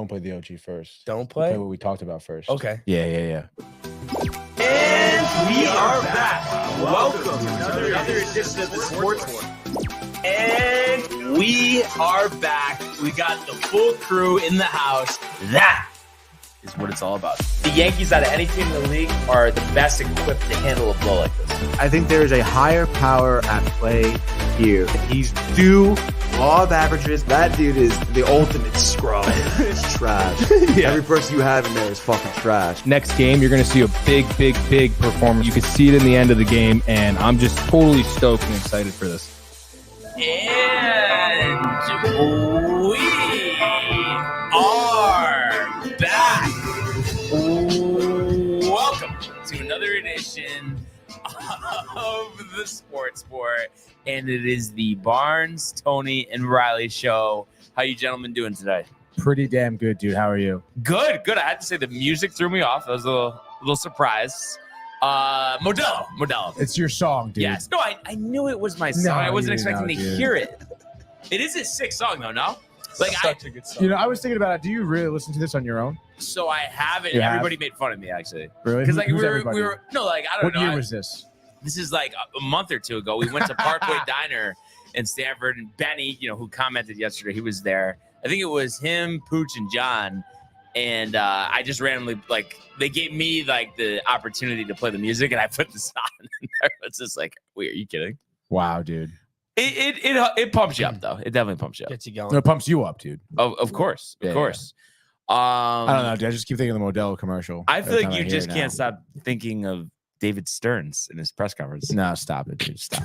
Don't play the OG first. Don't play? Play what we talked about first. Okay. Yeah. And we are back. Welcome to another edition of the Sports War. And we are back. We got the full crew in the house. That is what it's all about. The Yankees, out of any team in the league, are the best equipped to handle a blow like this. I think there is a higher power at play here. He's due law of averages. That dude is the ultimate scrub. It's trash. Every person you have in there is fucking trash. Next game, you're going to see a big performance. You can see it in the end of the game, and I'm just totally stoked and excited for this. And we are back. Welcome to another edition of the Sports Sport, and it is the Barnes, Tony, and Riley show. How you gentlemen doing today? Pretty damn good, dude. How are you? Good. I had to say the music threw me off. That was a little surprise. Modelo. It's your song, dude. Yes. No, I knew it was my song. No, I wasn't you expecting know, to dude. hear it. It is a sick song, though, no? Like, Such a good song. You know, I was thinking about it. Do you really listen to this on your own? So I haven't. You have? Everybody made fun of me, actually. Really? Because like Who's we everybody? were no, like I don't What know. year was this? This is like a month or two ago. We went to Parkway Diner in Stanford, and Benny, who commented yesterday, he was there. I think it was him, Pooch, and John. And I just randomly, they gave me the opportunity to play the music, and I put this on. And it's just like, wait, are you kidding? Wow, dude. It pumps you up though. It definitely pumps you up. Gets you going. No, it pumps you up, dude. Of course. Yeah. I I don't know, dude. I just keep thinking of the Modelo commercial. I feel every like time you hear just it can't now. stop thinking of David Stearns in his press conference. No, stop it, dude. Stop.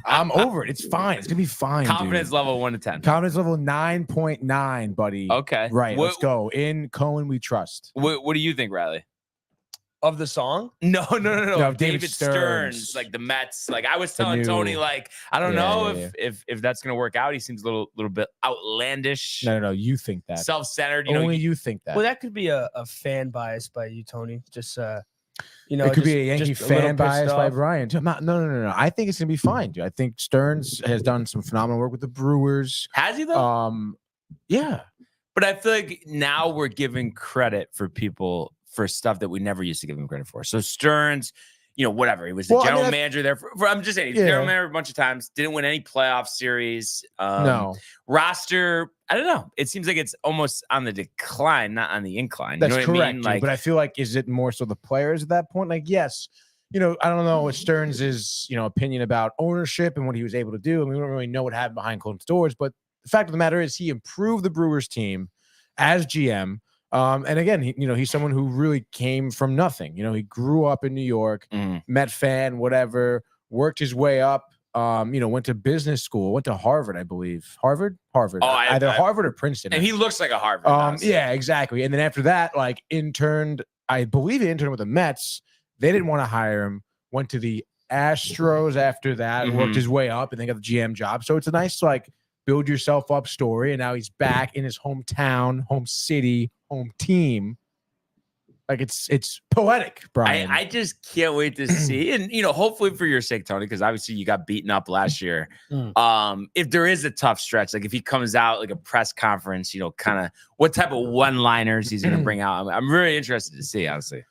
I'm over it. It's fine. It's gonna be fine. Confidence dude. level 1 to 10. Confidence level 9.9, buddy. Okay. Right. What, Let's go. In Cohen, we trust. what do you think, Riley? Of the song? No. No, David David Stearns, Stearns. like the Mets. Like I was telling new- Tony, I don't know Yeah. if that's gonna work out. He seems a little bit outlandish, No. You think that. self-centered. Only you think that. Well, that could be a fan bias by you, Tony. Just it could be a Yankee fan bias by Brian. Too. No. I think it's gonna be fine, dude. I think Stearns has done some phenomenal work with the Brewers. Has he though? Yeah. But I feel like now we're giving credit for people for stuff that we never used to give him credit for. So Stearns, whatever. He was the general manager there. I'm just saying, he's general manager a bunch of times. Didn't win any playoff series. No. Roster, I don't know. It seems like it's almost on the decline, not on the incline. That's you know what correct. I mean? Dude, but I feel like, is it more so the players at that point? Like, yes, I don't know what Stearns' opinion about ownership and what he was able to do. And we don't really know what happened behind closed doors. But the fact of the matter is, he improved the Brewers team as GM. And again, he's someone who really came from nothing. He grew up in New York, Met fan, whatever, worked his way up. Went to business school, went to Harvard, I believe. Harvard. Either Harvard or Princeton. And he looks like a Harvard. Yeah, exactly. And then after that, interned. I believe he interned with the Mets. They didn't want to hire him. Went to the Astros after that. Worked his way up, and then got the GM job. So it's a nice build yourself up story. And now he's back in his hometown, home city, home team. It's poetic, Brian. I just can't wait to see. And, hopefully for your sake, Tony, because obviously you got beaten up last year. If there is a tough stretch, if he comes out like a press conference, kind of what type of one-liners he's going to bring out. I'm really interested to see, honestly.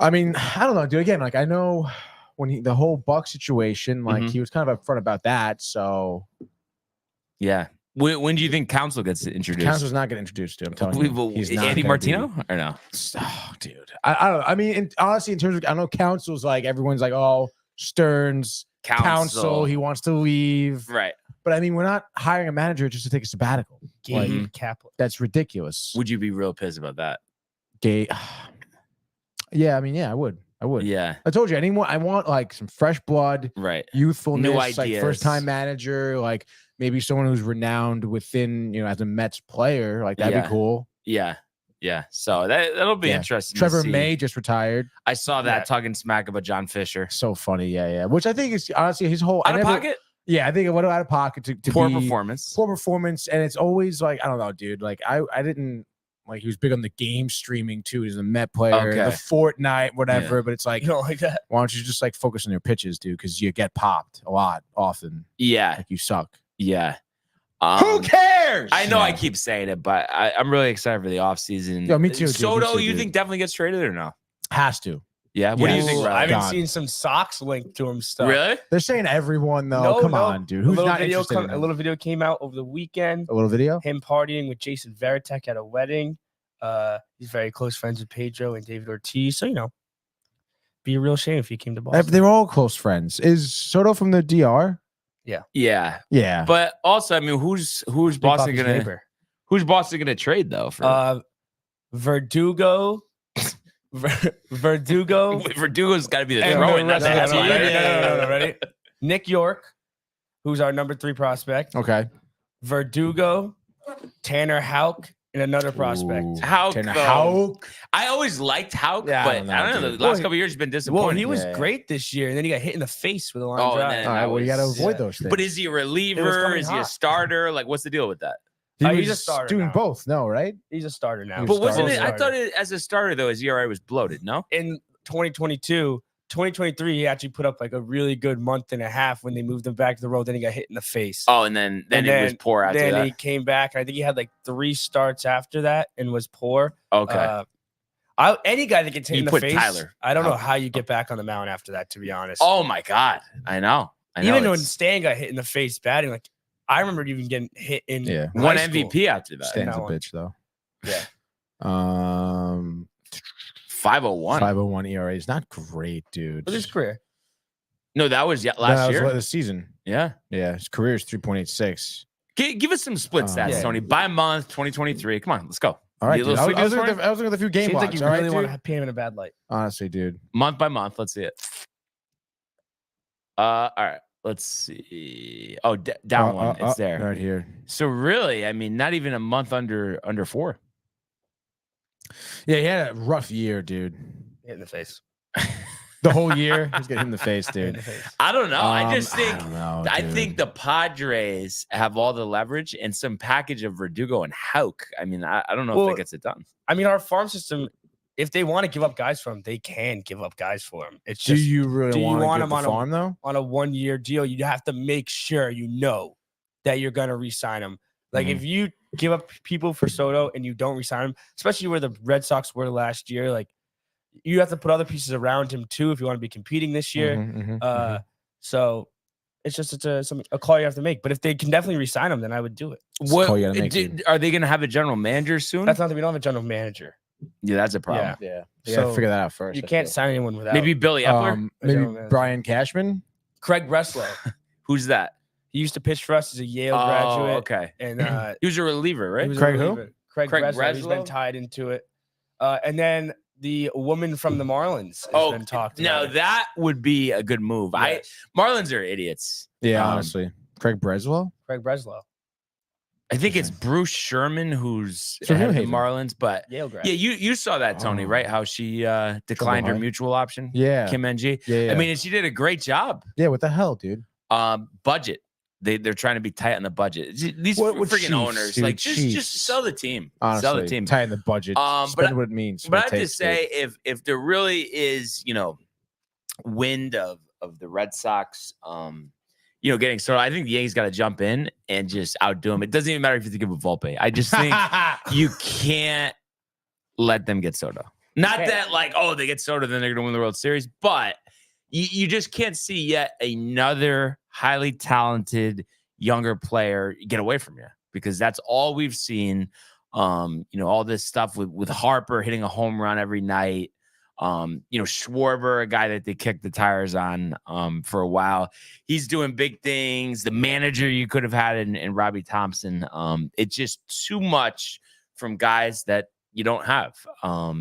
I mean, I don't know, dude. Again, I know when the whole Buck situation, he was kind of upfront about that. So, yeah. When do you think Counsell gets introduced? Counsell's not getting introduced to him. I'm telling you. He's not Andy Martino or no? Oh, dude. I don't know. I mean, honestly, in terms of, I know Counsell's everyone's oh, Stearns, Counsell, he wants to leave. Right. But I mean, we're not hiring a manager just to take a sabbatical. Gabe Kaplan. That's ridiculous. Would you be real pissed about that? Yeah, I mean, I would. Yeah. I told you, I want some fresh blood, right? Youthfulness, new ideas, first-time manager, maybe someone who's renowned within, as a Mets player, that'd be cool. Yeah. So that'll be interesting. Trevor May just retired. I saw that talking smack about John Fisher. So funny, yeah. Which I think is honestly his whole out of pocket. Yeah, I think what out of pocket to poor be, performance, and it's always I don't know, dude. I didn't. He was big on the game streaming too. He's a Met player, the Fortnite, whatever. Yeah. But it's you don't like that. Why don't you just focus on your pitches, dude? Because you get popped a lot often. Yeah, you suck. Yeah. Who cares? I know Yeah. I keep saying it, but I'm really excited for the offseason. Yo, me too, dude. Me Soto, too, you dude. think definitely gets traded or no? Has to. Yeah. What do you Yes. think? Ooh, Riley? I've been God. seeing some socks linked to him stuff. Really? They're saying everyone though. Come on, dude. Who's not interested in A him? little video came out over the weekend. A little video? Him partying with Jason Veritek at a wedding. He's very close friends with Pedro and David Ortiz. So, be a real shame if he came to Boston. They're all close friends. Is Soto from the DR? Yeah. Yeah. But also, I mean, who's Big Boston Papa's gonna neighbor. who's Boston gonna trade though? For Verdugo. Verdugo. Verdugo's got to be the And throw in. no, Not the no, head. no, ready? Nick York, who's our number 3 prospect. Okay. Verdugo, Tanner Houck, and another prospect. Ooh. Houck, Tanner though. Houck. I always liked Houck, Yeah, I but don't know, I don't know. dude. The last Well, couple of years has been Well, disappointing. he was Yeah. great this year, and then he got hit in the face with a line Oh, and drive. then- All right. Well, you got to was- avoid yeah. those things. But is he a reliever? coming Is he a hot. starter? Like, what's the deal with that? he he's a was starter doing now. both? No, right? He's a starter now. He But wasn't starter. it? I thought it as a starter though. His ERA was bloated. No. In 2022, 2023, he actually put up like a really good month and a half when they moved him back to the road. Then he got hit in the face. Oh, and then And he was poor after then that. he came back, and I think he had like 3 starts after that and was poor. Okay. Any guy that gets hit You in the put face, Tyler. I don't know how you get back on the mound after that, to be honest. Oh my God. I know. Even when It's- Stan got hit in the face batting, like I remember even getting hit in Yeah. won high school. MVP after that. Stan's a that one. bitch though. Yeah. 501. 501 ERA is not great, dude. For his career. No, that was No, last that was year. this season. Yeah. Yeah, his career is 3.86. Give us some split stats, Yeah. Tony. By month, 2023. Come on, let's go. All right, You dude. little I sleepy was this looking morning? at I was looking at a few game Seems blocks. like you all right, really want dude? to paint him in a bad light. Honestly, dude. Month by month. Let's see it. All right. Let's see. Oh, down one. It's there. Right here. So really, I mean, not even a month under 4. Yeah, he had a rough year, dude. Hit in the face. The whole year, he's getting hit in the face, Hit in dude. the face. I don't know. I just think I don't know, I dude. think the Padres have all the leverage and some package of Verdugo and Houck. I mean, I don't know if Well, that gets it done. I mean, our farm system, if they want to give up guys for him, they can give up guys for him. It's Do just you really do you want want to him get on the a- farm though? on a 1-year deal. You have to make sure that you're going to re-sign him. Like if you give up people for Soto and you don't re-sign him, especially where the Red Sox were last year, like you have to put other pieces around him too if you want to be competing this year. So it's just a call you have to make. But if they can definitely re-sign him, then I would do it. What call you gotta make, dude. are they going to have a general manager soon? That's not that we don't have a general manager. Yeah, that's a problem. Yeah. So, You gotta figure that out first. You I can't feel. sign anyone without Maybe Billy Epler. a Maybe general manager. Brian Cashman. Craig Breslow. Who's that? He used to pitch for us as a Yale Oh, graduate. okay. And He was a reliever, he right? was a Craig who? reliever. Craig Craig Breslow. He's been Breslow? tied into it. And then the woman from the Marlins has been talked now about. that would be a good move. Yes. Marlins are idiots. Yeah, Um, honestly. Craig Breslow. Craig Breslow, I think it's Bruce Sherman who's From head of the New Haven. Marlins, but Yale grad. yeah, you saw that, Tony, Oh. right? How she declined her High. mutual option. Yeah. Kim NG. Yeah. I mean, and she did a great job. yeah. What the hell, dude? Budget. They're trying to be tight on the budget. These What freaking Chiefs, owners, dude? like just Chiefs. sell the team. Honestly, Sell the team. tighten the budget. But Spend what it means. But what I it have to takes, say, if there really is, wind of the Red Sox, getting started, I think the Yankees got to jump in and just outdo them. It doesn't even matter if you have to give a Volpe. I just think you can't let them get Soto. Not Okay. that they get Soto, then they're going to win the World Series, but you just can't see yet another highly talented younger player get away from you, because that's all we've seen. All this stuff with Harper hitting a home run every night. Schwarber, a guy that they kicked the tires on for a while. He's doing big things. The manager you could have had in Robbie Thompson. It's just too much from guys that you don't have.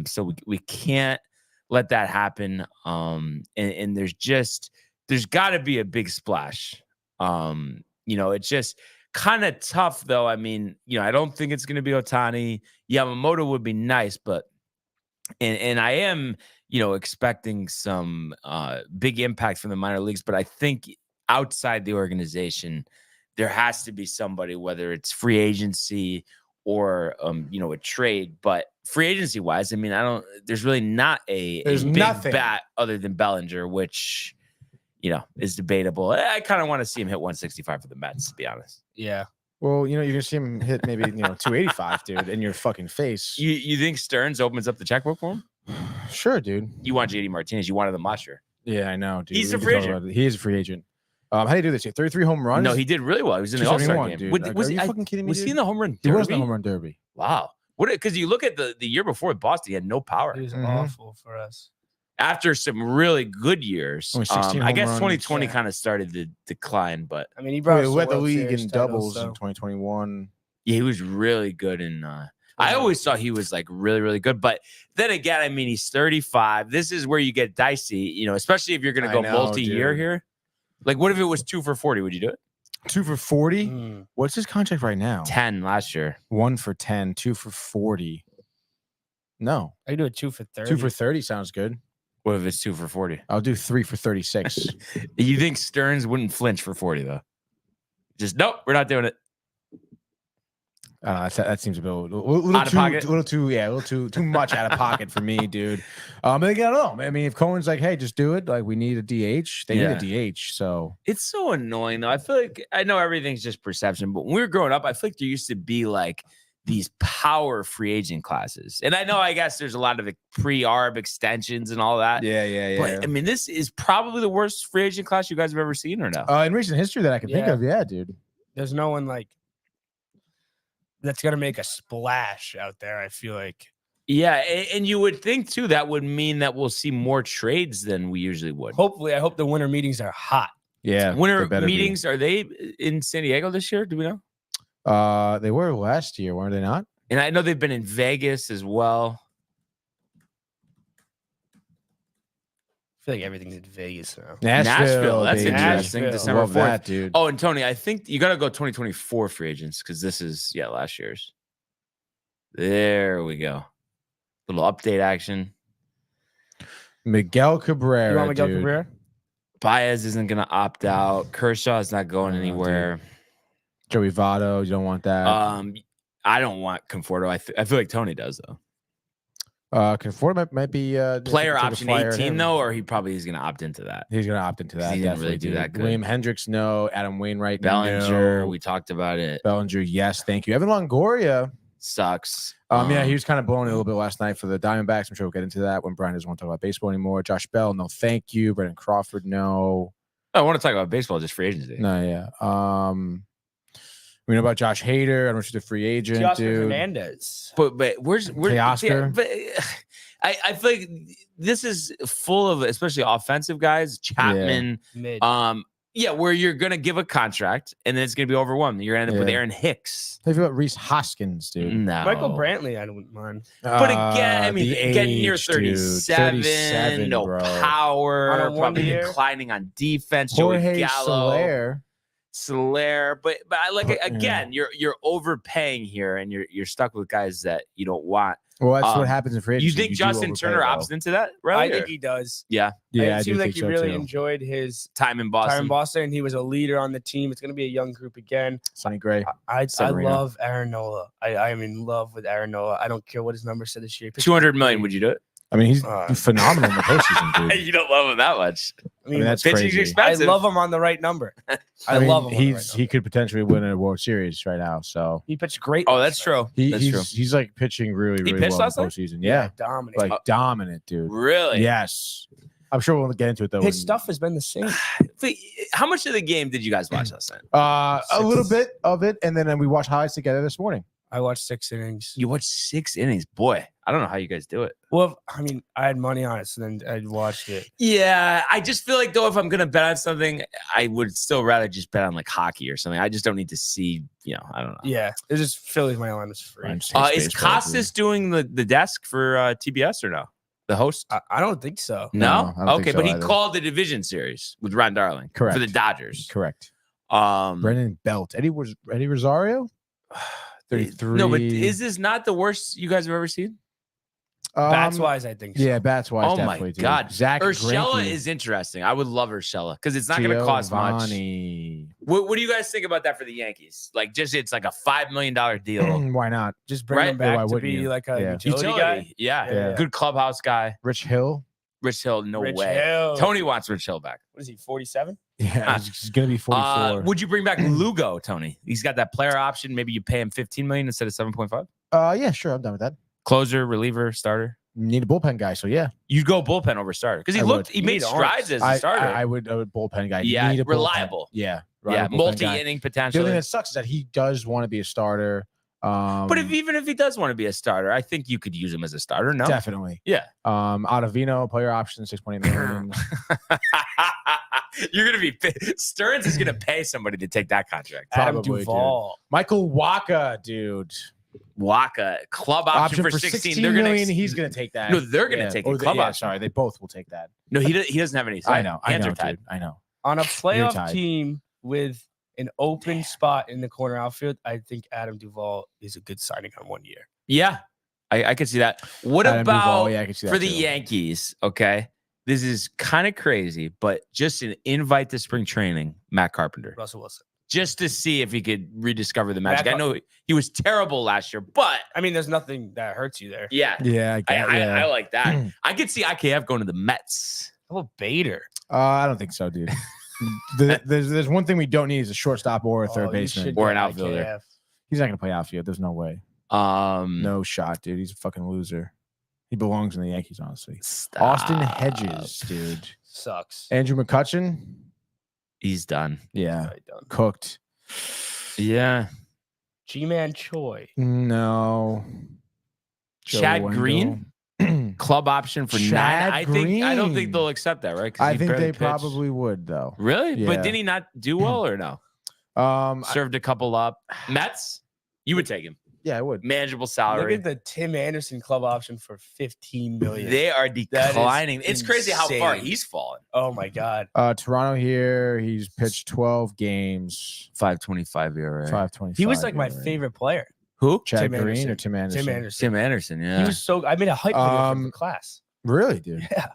So we can't let that happen. And there's got to be a big splash. It's just kind of tough, though. I mean, I don't think it's going to be Ohtani. Yamamoto would be nice, but and I am, expecting some big impact from the minor leagues. But I think outside the organization, there has to be somebody, whether it's free agency or a trade. But free agency wise, I mean, there's really not a There's big nothing. bat other than Bellinger, which is debatable. I kind of want to see him hit 165 for the Mets, to be honest. Yeah. Well, you're gonna see him hit maybe 285, dude, in your fucking face. You think Stearns opens up the checkbook for him? Sure, dude. You want JD Martinez? You wanted him last year. Yeah, I know, dude. He's We a can free talk agent. about it. He is a free agent. How do you do this? 33 home runs? No, he did really well. He was in the All-Star 271, game. dude. Was Are you I- fucking kidding me? Was he in the home run He derby? was in the home run derby. Wow. What? Because you look at the year before with Boston, he had no power. He was Mhm. awful for us. After some really good years, Only 16 I home guess runs. 2020 Yeah. kind of started the decline, but I mean, he brought We us led the World league Series in title, doubles so- in 2021. yeah, he was really good. I always thought he was like really, really good. But then again, I mean, he's 35. This is where you get dicey, especially if you're going to I go know, multi-year dude. here. Like, what if it was 2 for 40? Would you do it? 2 for 40? Mm. What's his contract right now? 10 last year. 1 for 10, 2 for 40. No. I do a 2 for 30. 2 for 30 sounds good. What if it's 2 for 40? I'll do 3 for 36. You think Stearns wouldn't flinch for 40 though? Just nope, we're not doing it. That seems a little Out of too, pocket? a little too much out of pocket for me, dude. And again, I don't know. I mean, if Cohen's like, hey, just do it. Like, we need a DH. They need a DH. So It's so annoying though. I feel like I know everything's just perception, but when we were growing up, I feel like there used to be like these power free agent classes. And I know, I guess there's a lot of pre-arb extensions and all that. yeah. But I mean, this is probably the worst free agent class you guys have ever seen, or no? In recent history that I can think Yeah. of, yeah, dude. There's no one like that's gonna make a splash out there. I feel like. Yeah, and you would think too that would mean that we'll see more trades than we usually would. Hopefully, I hope the winter meetings are hot. Yeah. Winter they better be. meetings, are they in San Diego this year? Do we know? They were last year, weren't they not? And I know they've been in Vegas as well. I feel like everything's in Vegas now. Nashville, that's baby. interesting. Nashville. December Love 4th. that, dude. Oh, and Tony, I think you got to go 2024 free agents because this is, last year's. There we go. Little update action. Miguel Cabrera. You want Miguel dude. Cabrera? Baez isn't going to opt out. Kershaw is not going Oh, dude. anywhere. Joey Votto. You don't want that. I don't want Conforto. I feel like Tony does, though. Conforto might be Player take a option flyer at 18, him. though, or he probably is going to opt into that. He's gonna opt into 'Cause that. he didn't really definitely, do dude. that good. William Hendricks, no. Adam Wainwright, Bellinger, no. we talked about it. Bellinger, yes, thank you. Evan Longoria. Sucks. Yeah, he was kind of blowing it a little bit last night for the Diamondbacks. I'm sure we'll get into that when Brian doesn't want to talk about baseball anymore. Josh Bell, no, thank you. Brendan Crawford, no. I want to talk about baseball, just free agency. No, yeah. We know about Josh Hader, unrestricted free agent, Teoscar dude. Hernandez. But where's Teoscar? But I feel like this is full of especially offensive guys. Chapman, Mid. where you're gonna give a contract and then it's gonna be overwhelmed. You're gonna end up with Yeah. Aaron Hicks. How do you feel about Reese Hoskins, dude? No, Michael Brantley, I don't mind. But again, I mean, the getting near age, dude. 37, no bro. power, On a 1 probably year. declining on defense. Jorge Joey Gallo, Soler. but I like But, again, you're overpaying here, and you're stuck with guys that you don't want. Well, that's what Um, happens in free You agency. think do Justin overpay, Turner though. opts into that? Right? I think he does. Yeah, Yeah, I it do seemed like think he so, really too. enjoyed his time in time Boston. in Boston. He was a leader on the team. It's going to be a young group again. Sonny Gray. I Severino. love Aaron Nola. I am in love with Aaron Nola. I don't care what his number said this year. 200 million. Would you do it? I mean, he's Uh, phenomenal in the postseason, dude. You don't love him that much. I mean, that's Pitching's crazy. I expensive. love him on the right number. I mean, love him. He could potentially win a World Series right now. So He pitched great. Oh, last that's night. true. That's true. he's like pitching really, He really pitched well in last the night? postseason. Yeah, Dominant. like dominant, dude. Really? Yes, I'm sure we'll get into it though. His when- stuff has been the same. How much of the game did you guys watch last night? A little bit of it, and then we watched highlights together this morning. I watched 6 innings. You watched 6 innings. Boy, I don't know how you guys do it. Well, I mean, I had money on it, so then I watched it. Yeah, I just feel like though, if I'm gonna bet on something, I would still rather just bet on like hockey or something. I just don't need to see, I don't know. Yeah, it was just Phillies money line was free. I'm saying Is baseball, Costas doing the desk for TBS or no? The host? I don't think so. No, No? I don't think Okay, so but he either. called the division series with Ron Darling Correct. for the Dodgers. Correct. Um, Brendan Belt, Eddie Rosario, 33. no, but is this not the worst you guys have ever seen? Bats wise, I think so. Yeah, bats wise. Oh my definitely, dude. God. Zach Urshela Greinke, is interesting. I would love Urshela because it's not going to cost much. Giovanni. What do you guys think about that for the Yankees? Like, just it's like a $5 million deal. Why not? Just bring Right? him Yeah, why back to wouldn't be you? like a Yeah. utility guy. Yeah. Yeah. Good clubhouse guy. Rich Hill. Rich Hill, no Rich way. Hill. Tony wants Rich Hill back. What is he? 47? Yeah, he's gonna be 44. Would you bring back Lugo, Tony? He's got that player option. Maybe you pay him $15 million instead of 7.5. Yeah, sure, I'm done with that. Closer, reliever, starter. Need a bullpen guy, so yeah, You'd go bullpen over starter because he You made need strides as a starter. I would bullpen guy. Yeah, Need a bullpen. reliable. Yeah, yeah, reliable bullpen guy. multi-inning The potentially. only thing that sucks is that he does want to be a starter. But even if he does want to be a starter, I think you could use him as a starter. No, definitely. yeah. Ottavino, player option, 6.8 million. You're gonna be Stearns is gonna pay somebody to take that contract. Adam Probably, Duvall. Michael Waka, dude. Waka club option for 16. They're gonna he's gonna take that. No, they're gonna take Or it. Club option. Sorry, they both will take that. No, he doesn't have any. I know, Hands are tied. dude. I know. On a tied. playoff team with an open spot in the corner outfield, I think Adam Duvall is a good signing on 1 year. Yeah, I could see that. What Adam about Duvall, yeah, I could see that for the too. Yankees? Okay, this is kind of crazy, but just an invite to spring training, Matt Carpenter, Russell Wilson. just to see if he could rediscover the magic. Matt I know he was terrible last year, but I mean, there's nothing that hurts you there. yeah, Yeah, I like that. I could see IKF going to the Mets. How about Bader? I don't think so, dude. There's one thing we don't need is a shortstop or a third you baseman. should Or get an outfielder. IKF. He's not gonna play outfield. There's no way. No shot, dude. He's a fucking loser. He belongs in the Yankees, honestly. Austin Hedges, dude. Sucks. Andrew McCutchen. He's done. Yeah, Probably done. cooked. Yeah, G-Man Choi. No. Joe Chad Wendell. Green. Club option for Chad 9. I don't Green. think they'll accept that, right? 'Cause I he think barely they pitched. probably would, though. Really? Yeah. But did he not do well or no? Served a couple up. Mets? You would take him. Yeah, I would. Manageable Look salary. at the Tim Anderson club option for $15 million. They are That is declining. It's crazy how far insane. he's fallen. Oh my God. Toronto here. He's pitched 12 games. 5.25 ERA. 5.25. He was like my ERA. favorite player. Who? Chad Tim Green Anderson. or Tim Anderson? Tim Anderson. Tim Anderson. He Yeah. was so. I made a hype video for the class. Really, dude? Yeah.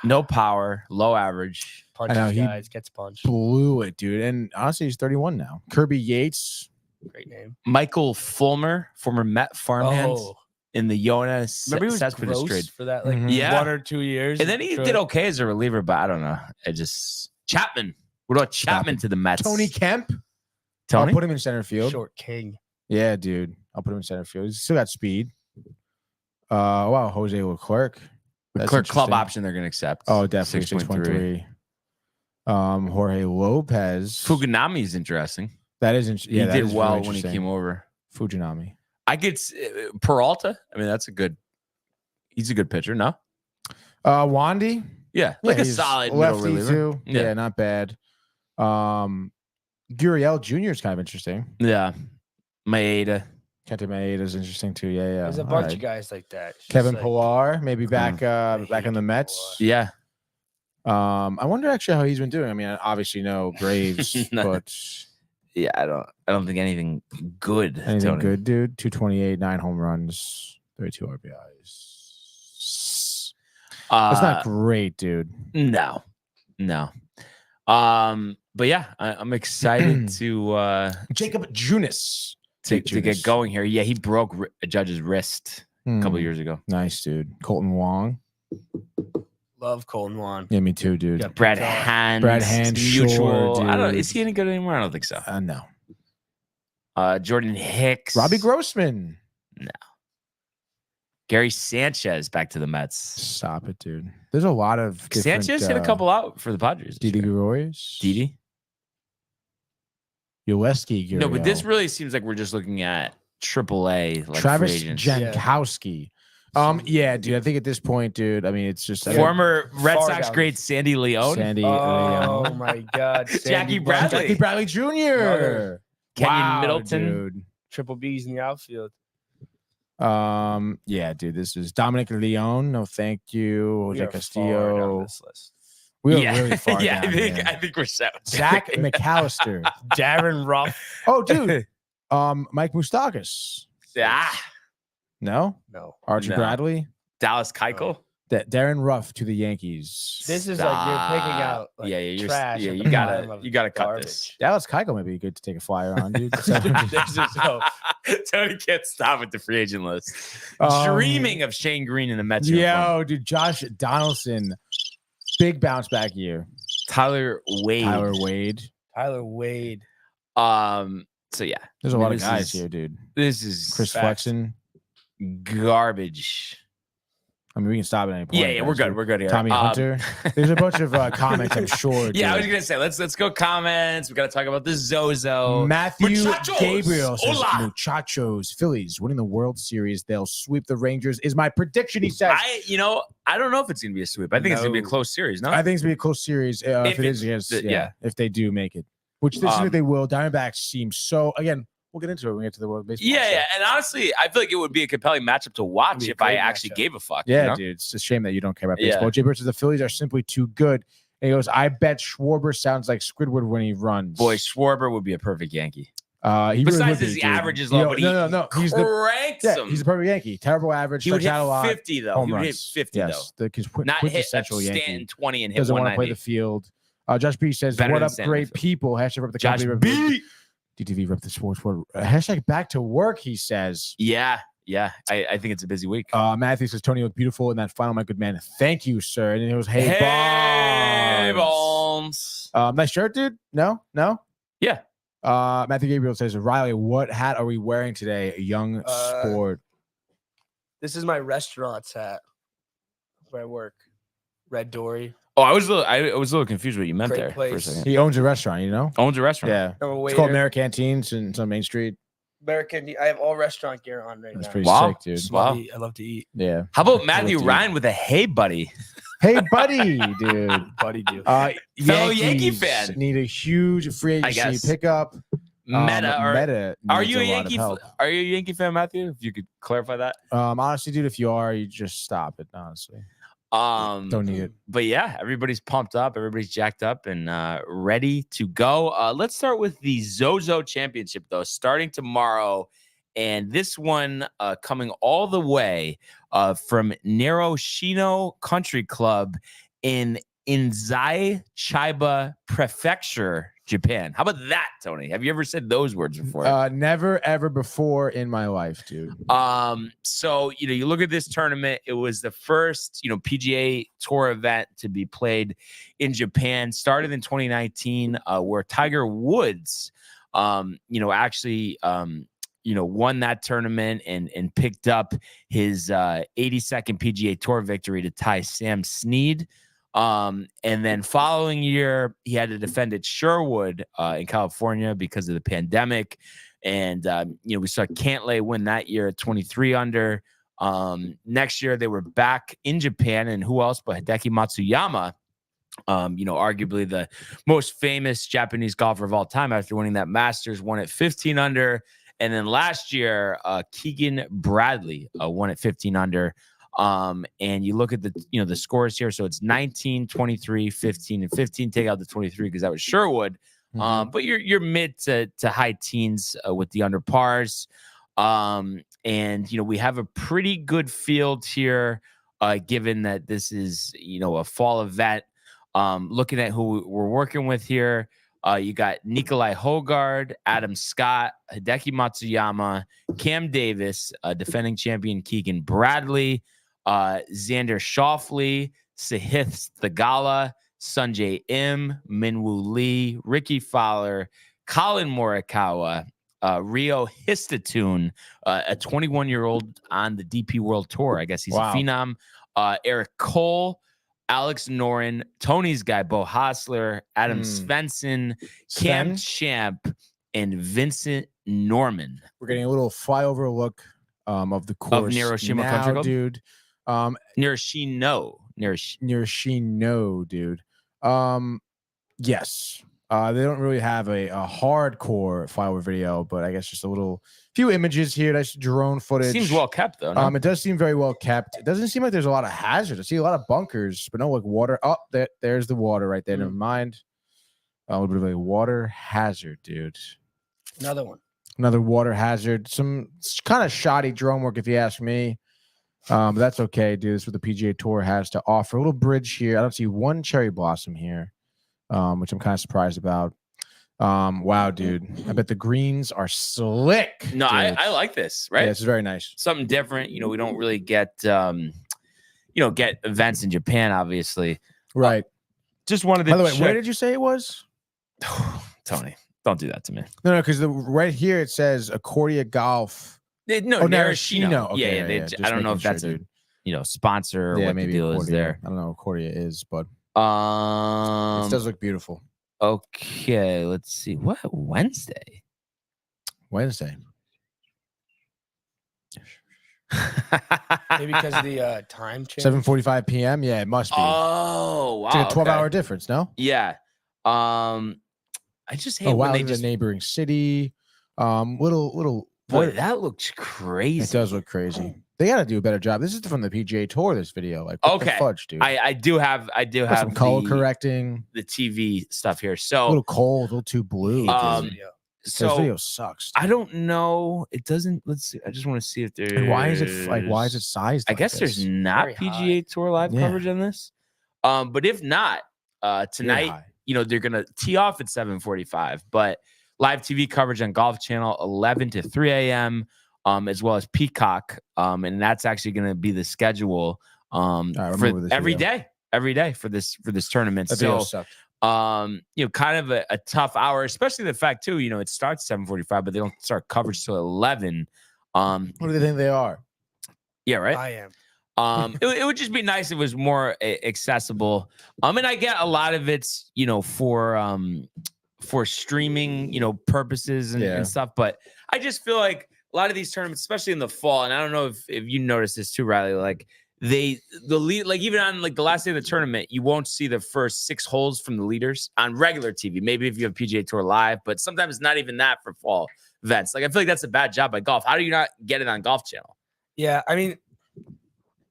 No power. Low average. Punches know, he- guys, gets punched. Blew it, dude. And honestly, he's 31 now. Kirby Yates. Great name. Michael Fulmer, former Met farmhands Oh, in the Yona remember he was Cespedes trade. gross for that like Mhm. Yeah. 1 or 2 years. And then he did okay as a reliever, but I don't know. It just Chapman. What about Chapman to the Mets? Tony Kemp. Tony? I'll put him in center field. Short king. Yeah, dude. I'll put him in center field. He's still got speed. Wow, Jose Leclerc. That's Clerk club interesting. option they're gonna accept. Oh, definitely 6.3. Jorge Lopez. Fuganami is interesting. That is interesting. Yeah, he that did is well really when he interesting. came over. Fujinami. I could Peralta. I mean, that's a good. He's a good pitcher. No, Wandy. yeah, like a he's solid middle lefty reliever. too. Yeah. Yeah, not bad. Gurriel Jr. is kind of interesting. Yeah, Maeda. Kenta Maeda is interesting too. Yeah, yeah. There's a All bunch right. of guys like that. It's just Kevin like, Pillar, maybe back I back in the hate Mets. Yeah, I wonder actually how he's been doing. I mean, obviously no Braves, No. but yeah. I don't think anything good. anything Tony. good, dude? 228, 9 home runs, 32 RBIs. That's not great, dude. No. But yeah, I'm excited to Jacob Junis. to get going here. Yeah, he broke Judge's wrist a couple years ago. Nice, dude. Colton Wong. Love Colton Wong. Yeah, me too, dude. Yeah. Brad Hand. Brad Hand, mutual. sure, I don't. dude. Is he any good anymore? I don't think so. No. Jordan Hicks. Robbie Grossman. Gary Sanchez back to the Mets. Stop it, dude. There's a lot of different, Sanchez hit a couple out for the Padres. Didi Gregorius. Didi. Yolewski. No, but this really seems like we're just looking at AAA. Like Travis free agents. Jankowski. Yeah, dude. I think at this point, dude. I mean, it's just Former Red Far Sox down. great Sandy Leone. Sandy. Oh my God. Jackie Sandy Bradley. Jackie Bradley Jr. Another. Kenyon Middleton. dude. Triple B's in the outfield. Yeah, dude. This is Dominic Leone. No, thank you. We Jose are far down Castillo. this list. We are Yeah, really far yeah. down. I think we're set. Zach McAllister. Darren Ruff. Oh, dude. Mike Moustakas. Ah, No. No. Archie No. Bradley. Dallas Keuchel. Darren Ruff to the Yankees. This is like you're picking out like, trash. Yeah, at you the gotta bottom of cut garbage. this. Dallas Keuchel may be good to take a flyer on, dude. Tony can't stop with the free agent list. Dreaming of Shane Green in the Mets. Yo, dude, Josh Donaldson, big bounce back year. Tyler Wade. Tyler Wade. So yeah, There's a lot of guys here, dude. This is Chris Flexen, garbage. I mean, we can stop at any point. Yeah, we're good. We're good here. Tommy Hunter. There's a bunch of comments, I'm sure. Yeah, I dude. was gonna say let's go comments. We got to talk about the ZOZO. Matthew Muchachos. Gabriel says, Hola. Muchachos, Phillies winning the World Series. They'll sweep the Rangers. Is my prediction. He says. I don't know if it's gonna be a sweep. I think it's gonna be a close series. No, I think it's gonna be a close series. If it is, yes, if they do make it, which this is they will. Diamondbacks seem so. Again, we'll get into it when we get to the World Baseball. Yeah. And honestly, I feel like it would be a compelling matchup to watch if I actually gave a fuck. Yeah, you know? dude. It's a shame that you don't care about baseball. Yeah. Jay Bird says the Phillies are simply too good. And he goes, I bet Schwarber sounds like Squidward when he runs. Boy, Schwarber would be a perfect Yankee. He Besides really his average is low, but no. He's cranks him. He's a perfect Yankee. Terrible average. He would Strikes hit out a lot. 50 though. Home He would hit runs. 50 Yes, though. Not hit a quintessential Stanton Yankee. 20 and hit Doesn't want to 190. play the field. Josh B says, Better "What than up, Stanton great Field. people?" Hashtag rep the Josh company. B. DTV rep the sports world. Hashtag back to work. He says. Yeah. I think it's a busy week. Matthew says Tony looked beautiful in that final, my good man. Thank you, sir. And it was Hey, Bombs. Bombs. Nice shirt, dude. No. Yeah. Matthew Gabriel says, Riley, what hat are we wearing today? A young sport. This is my restaurant's hat where I work. Red Dory. Oh, I was a little confused what you meant Great there place. for a second. He owns a restaurant, you know? Owns a restaurant. Yeah. I'm a It's waiter. called American Canteens and it's on Main Street. American. I have all restaurant gear on right That's now. pretty Wow. sick, dude. Wow. I love to eat. Yeah. How about Matthew dude. Ryan with a hey buddy? Hey, buddy, dude. Buddy do. Fellow Yankee Yankees fan. need a huge free I agency guess. pickup. Meta are needs you a lot of Yankee? help. Are you a Yankee fan, Matthew? If you could clarify that. Honestly, dude, if you are, you just stop it. Honestly, don't need it. But yeah, everybody's pumped up, everybody's jacked up and ready to go. Let's start with the ZOZO Championship, though, starting tomorrow. And this one coming all the way from Naroshino Country Club in Inzai Chiba Prefecture, Japan. How about that, Tony? Have you ever said those words before? Never, ever before in my life, dude. So, you look at this tournament, it was the first, PGA Tour event to be played in Japan, started in 2019, where Tiger Woods, actually, won that tournament and picked up his 82nd PGA Tour victory to tie Sam Snead. And then following year, he had to defend at Sherwood in California because of the pandemic. And, we saw Cantlay win that year at 23 under. Next year, they were back in Japan. And who else but Hideki Matsuyama, arguably the most famous Japanese golfer of all time after winning that Masters, won at 15 under. And then last year, Keegan Bradley won at 15 under. And you look at the scores here. So it's 19, 23, 15, and 15. Take out the 23 because that was Sherwood. But you're mid to high teens with the under pars. And we have a pretty good field here, given that this is a fall event. Looking at who we're working with here. You got Nikolai Hogard, Adam Scott, Hideki Matsuyama, Cam Davis, defending champion Keegan Bradley, Xander Schauffele, Sahith Thagala, Sanjay M, Minwoo Lee, Ricky Fowler, Colin Morikawa, Rio Histatune, a 21-year-old on the DP World Tour. I guess he's a phenom. Eric Cole, Alex Noren, Tony's guy, Bo Hostler, Adam Svensson, Cam Champ, and Vincent Norman. We're getting a little flyover look of the course of Naroshima Country Club, dude. Naroshino, dude. Yes. They don't really have a hardcore flyover video, but I guess just a few images here. That's drone footage. Seems well kept though. No? It does seem very well kept. It doesn't seem like there's a lot of hazards. I see a lot of bunkers, but no water. Oh, there's the water right there. Never mind. A little bit of a water hazard, dude. Another one. Another water hazard. Some kind of shoddy drone work, if you ask me. But that's okay, dude. This is what the PGA Tour has to offer. A little bridge here. I don't see one cherry blossom here, which I'm kind of surprised about. Wow, dude. I bet the greens are slick. No, dude. I like this, right? Yeah, this is very nice. Something different. We don't really get, get events in Japan, obviously. Right. Just wanted to By the way, check. where did you say it was? Tony, don't do that to me. No, because right here it says Accordia Golf. No, Narashino. Okay, yeah. just I don't know making if that's sure, a sponsor or yeah, what the maybe deal is Accordia. there. I don't know what Accordia is, but Um, it does look beautiful. Okay, let's see. What Wednesday? Wednesday. Maybe because of the time change. 7:45 p.m. Yeah, it must be. Oh, wow. It's like a 12-hour okay. difference, no? Yeah. I just hate Oh, when wow, they look at just. the neighboring city. Little. Boy, that looks crazy. It does look crazy. They got to do a better job. This is from the PGA Tour. This video, like, what the Okay. fudge, dude. I do have Got some color correcting. the TV stuff here. A So little cold, a little too blue. Yeah. This so video sucks. I don't know. It doesn't. Let's see. I just want to see if there's. And why is it sized? I like guess this? there's not Very PGA Tour live Yeah. coverage on this. But if not, Very tonight, high. they're gonna tee off at 7:45. But live TV coverage on Golf Channel 11 to 3 a.m. As well as Peacock. And that's actually gonna be the schedule right, for remember this every video. day for this tournament. That video So sucked. kind of a tough hour, especially the fact too, it starts 7:45, but they don't start coverage till 11. What do they think they are? Yeah, right. I am. It would just be nice if it was more accessible. And I get a lot of it's, for streaming, purposes and stuff. But I just feel like a lot of these tournaments, especially in the fall, and I don't know if you noticed this too, Riley, like the lead, like even on like the last day of the tournament, you won't see the first 6 holes from the leaders on regular TV. Maybe if you have PGA Tour live, but sometimes it's not even that for fall events. Like I feel like that's a bad job by golf. How do you not get it on Golf Channel? Yeah, I mean,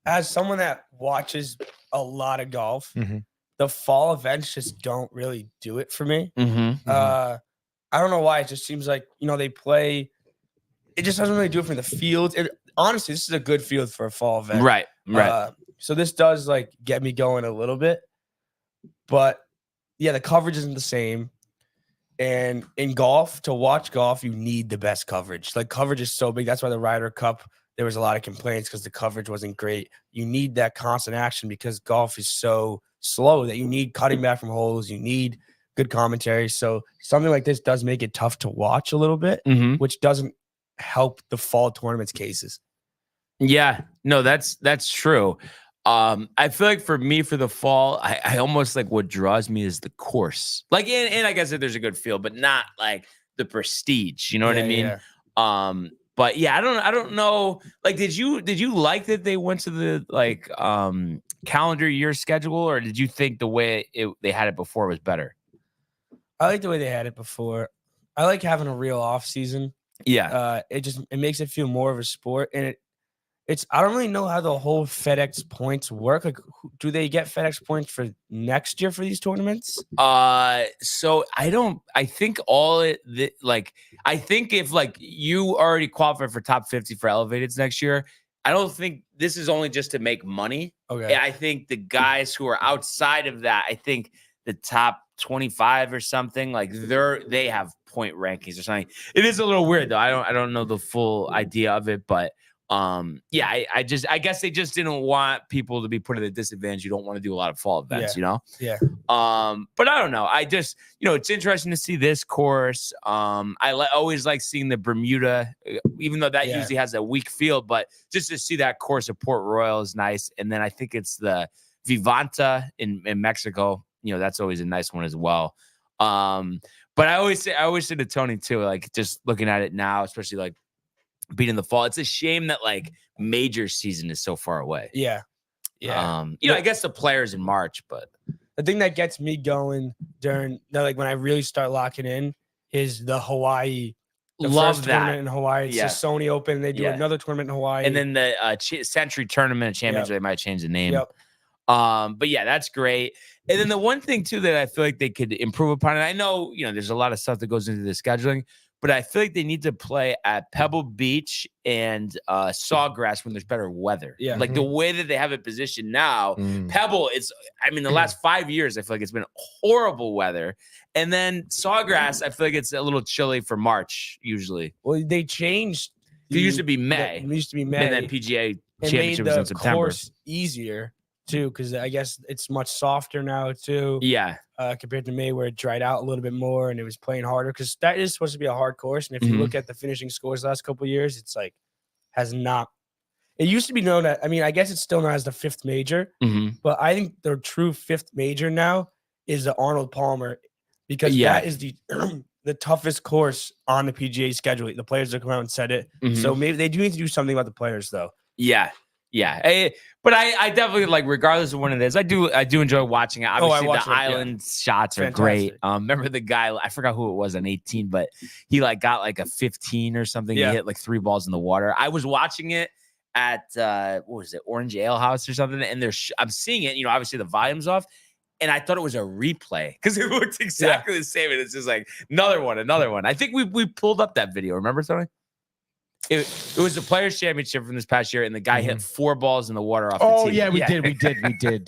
as someone that watches a lot of golf, Mhm. the fall events just don't really do it for me. Mm-hmm. I don't know why. It just seems like they play. It just doesn't really do it for the field. Honestly, this is a good field for a fall event. Right. So this does like get me going a little bit, but yeah, the coverage isn't the same. And in golf, to watch golf, you need the best coverage. Like coverage is so big. That's why the Ryder Cup, there was a lot of complaints because the coverage wasn't great. You need that constant action because golf is so slow that you need cutting back from holes. You need good commentary. So something like this does make it tough to watch a little bit, Mm-hmm. which doesn't help the fall tournaments cases. Yeah, no, that's true. I feel like for me, for the fall, I almost like what draws me is the course. Like, and I guess that there's a good feel, but not like the prestige. You know what I mean? Yeah. But yeah, I don't know. Like, did you like that they went to the calendar year schedule, or did you think the way they had it before was better? I like the way they had it before. I like having a real off season. Yeah. It makes it feel more of a sport, and it's I don't really know how the whole FedEx points work. Like, do they get FedEx points for next year for these tournaments? So I think I think if like you already qualify for top 50 for elevateds next year, I don't think this is only just to make money. Okay. I think the guys who are outside of that, I think the top 25 or something, like they have point rankings or something. It is a little weird though. I don't know the full idea of it, but yeah, I guess they just didn't want people to be put at a disadvantage. You don't want to do a lot of fall events, Yeah. But I don't know. I just, it's interesting to see this course. I always like seeing the Bermuda, even though that usually has a weak field, but just to see that course of Port Royal is nice. And then I think it's the Vivanta in Mexico. That's always a nice one as well. But I always say to Tony too, like just looking at it now, especially like being in the fall, it's a shame that like major season is so far away. Yeah. I guess the players in March, but The thing that gets me going during like when I really start locking in is the Hawaii. The love first that. tournament in Hawaii. It's the Sony Open. They do another tournament in Hawaii. And then the Century Tournament Championship, they might change the name. Yep. But yeah, that's great. And then the one thing too that I feel like they could improve upon, and I know, there's a lot of stuff that goes into the scheduling, but I feel like they need to play at Pebble Beach and Sawgrass when there's better weather. Yeah. Like the way that they have it positioned now, Pebble, the last 5 years, I feel like it's been horrible weather. And then Sawgrass, I feel like it's a little chilly for March usually. Well, they changed. It used to be May. It used to be May. And then PGA It made Championship was the in September. course easier too, because I guess it's much softer now too. Yeah. Compared to May, where it dried out a little bit more and it was playing harder, because that is supposed to be a hard course. And if you look at the finishing scores the last couple of years, it's like has not. It used to be known as, I guess it's still known as the fifth major, but I think the true fifth major now is the Arnold Palmer, because that is the the toughest course on the PGA schedule. The players have come out and said it. So maybe they do need to do something about the players, though. Yeah. But I definitely, like, regardless of when it is, I do enjoy watching it. Obviously, the island shots are great. Remember the guy, I forgot who it was on 18, but he like got like a 15 or something. Yeah. He hit like 3 balls in the water. I was watching it at what was it, Orange Ale House or something, and I'm seeing it. Obviously the volume's off. And I thought it was a replay because it looked exactly the same. And it's just like another one. I think we pulled up that video. Remember, Tony? It was the Players Championship from this past year, and the guy hit 4 balls in the water off the tee. Yeah, we did, dude.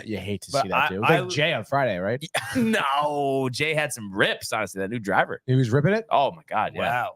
You hate to see that, dude. It was like Jay on Friday, right? No, Jay had some rips, honestly, that new driver. He was ripping it? Oh, my God, yeah. Wow.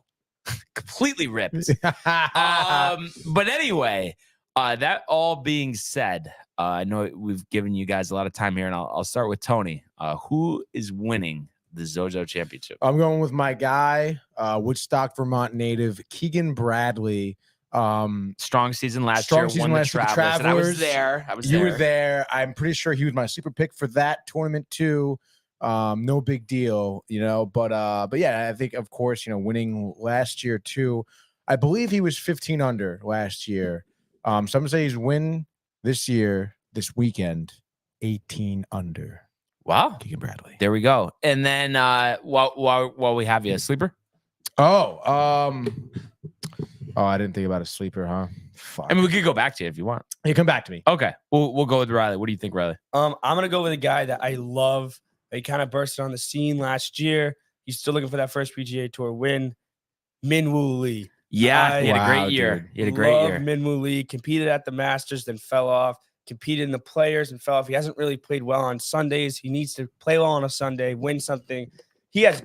Completely ripped. But anyway, that all being said, I know we've given you guys a lot of time here, and I'll start with Tony. Who is winning the ZOZO Championship? I'm going with my guy, Woodstock, Vermont native, Keegan Bradley. Strong season last year. Won the Travelers. And I was there. You were there. I'm pretty sure he was my sleeper pick for that tournament too. No big deal, But yeah, I think, of course, winning last year too. I believe he was 15 under last year. So I'm gonna say he's win this year, this weekend, 18 under. Wow, Keegan Bradley. There we go. And then while we have you, a sleeper. I didn't think about a sleeper, huh? Fuck. We could go back to you if you want. You come back to me. Okay, we'll go with Riley. What do you think, Riley? I'm gonna go with a guy that I love. He kind of bursted on the scene last year. He's still looking for that first PGA Tour win. Min-Woo Lee. Yeah, he had a great year. Dude. He had a great year. Min-Woo Lee competed at the Masters, then fell off. Competed in the Players and fell off. He hasn't really played well on Sundays. He needs to play well on a Sunday, win something. He has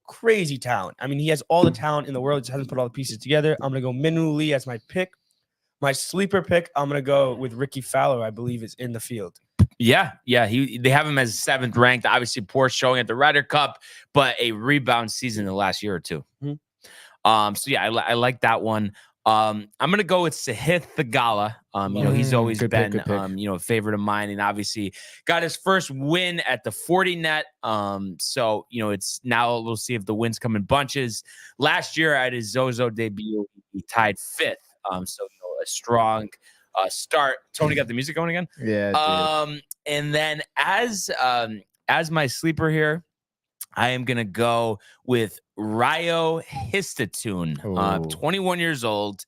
crazy talent. He has all the talent in the world. Just hasn't put all the pieces together. I'm gonna go Min-Woo Lee as my pick. My sleeper pick, I'm gonna go with Ricky Fowler. I believe is in the field. Yeah. They have him as 7th ranked. Obviously, poor showing at the Ryder Cup, but a rebound season in the last year or two. So yeah, I like that one. I'm gonna go with Sahith Theegala. He's always been a favorite of mine, and obviously got his first win at the 40 net. So it's now we'll see if the wins come in bunches. Last year at his ZOZO debut, he tied 5th. So a strong start. Tony got the music going again. Yeah. And then as my sleeper here, I am gonna go with Ryo Histatun, 21 years old.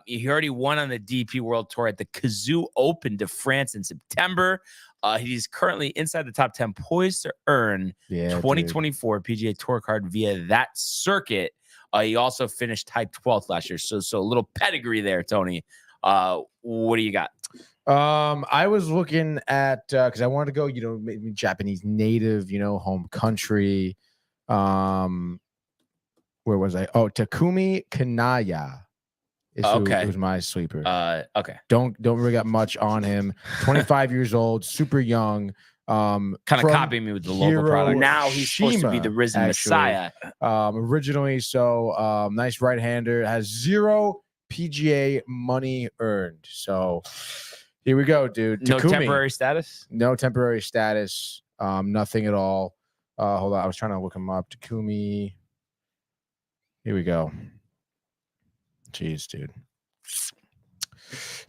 He already won on the DP World Tour at the Kazoo Open de France in September. He's currently inside the top 10, poised to earn 2024 PGA Tour card via that circuit. He also finished tied 12th last year. So a little pedigree there, Tony. What do you got? I was looking at because I wanted to go, maybe Japanese native, home country. Where was I? Oh, Takumi Kanaya. It was my sleeper. Okay. Don't really got much on him. 25 years old, super young. Kind of copying me with the local product. Now he's supposed to be the risen Messiah. Originally, so nice right-hander, has 0 PGA money earned. So here we go, dude. No Takumi. temporary status? No temporary status. Nothing at all. Hold on. I was trying to look him up. Takumi. Here we go. Jeez, dude.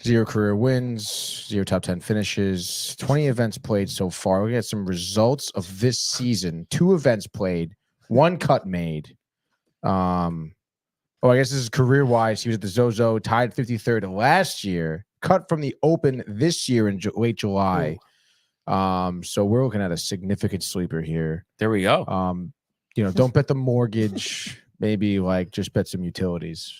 0 career wins, 0 top 10 finishes, 20 events played so far. We got some results of this season. 2 events played, 1 cut made. I guess this is career-wise. He was at the ZOZO, tied 53rd last year, cut from the Open this year in late July. So we're looking at a significant sleeper here. There we go. you know, don't bet the mortgage. Maybe like just bet some utilities.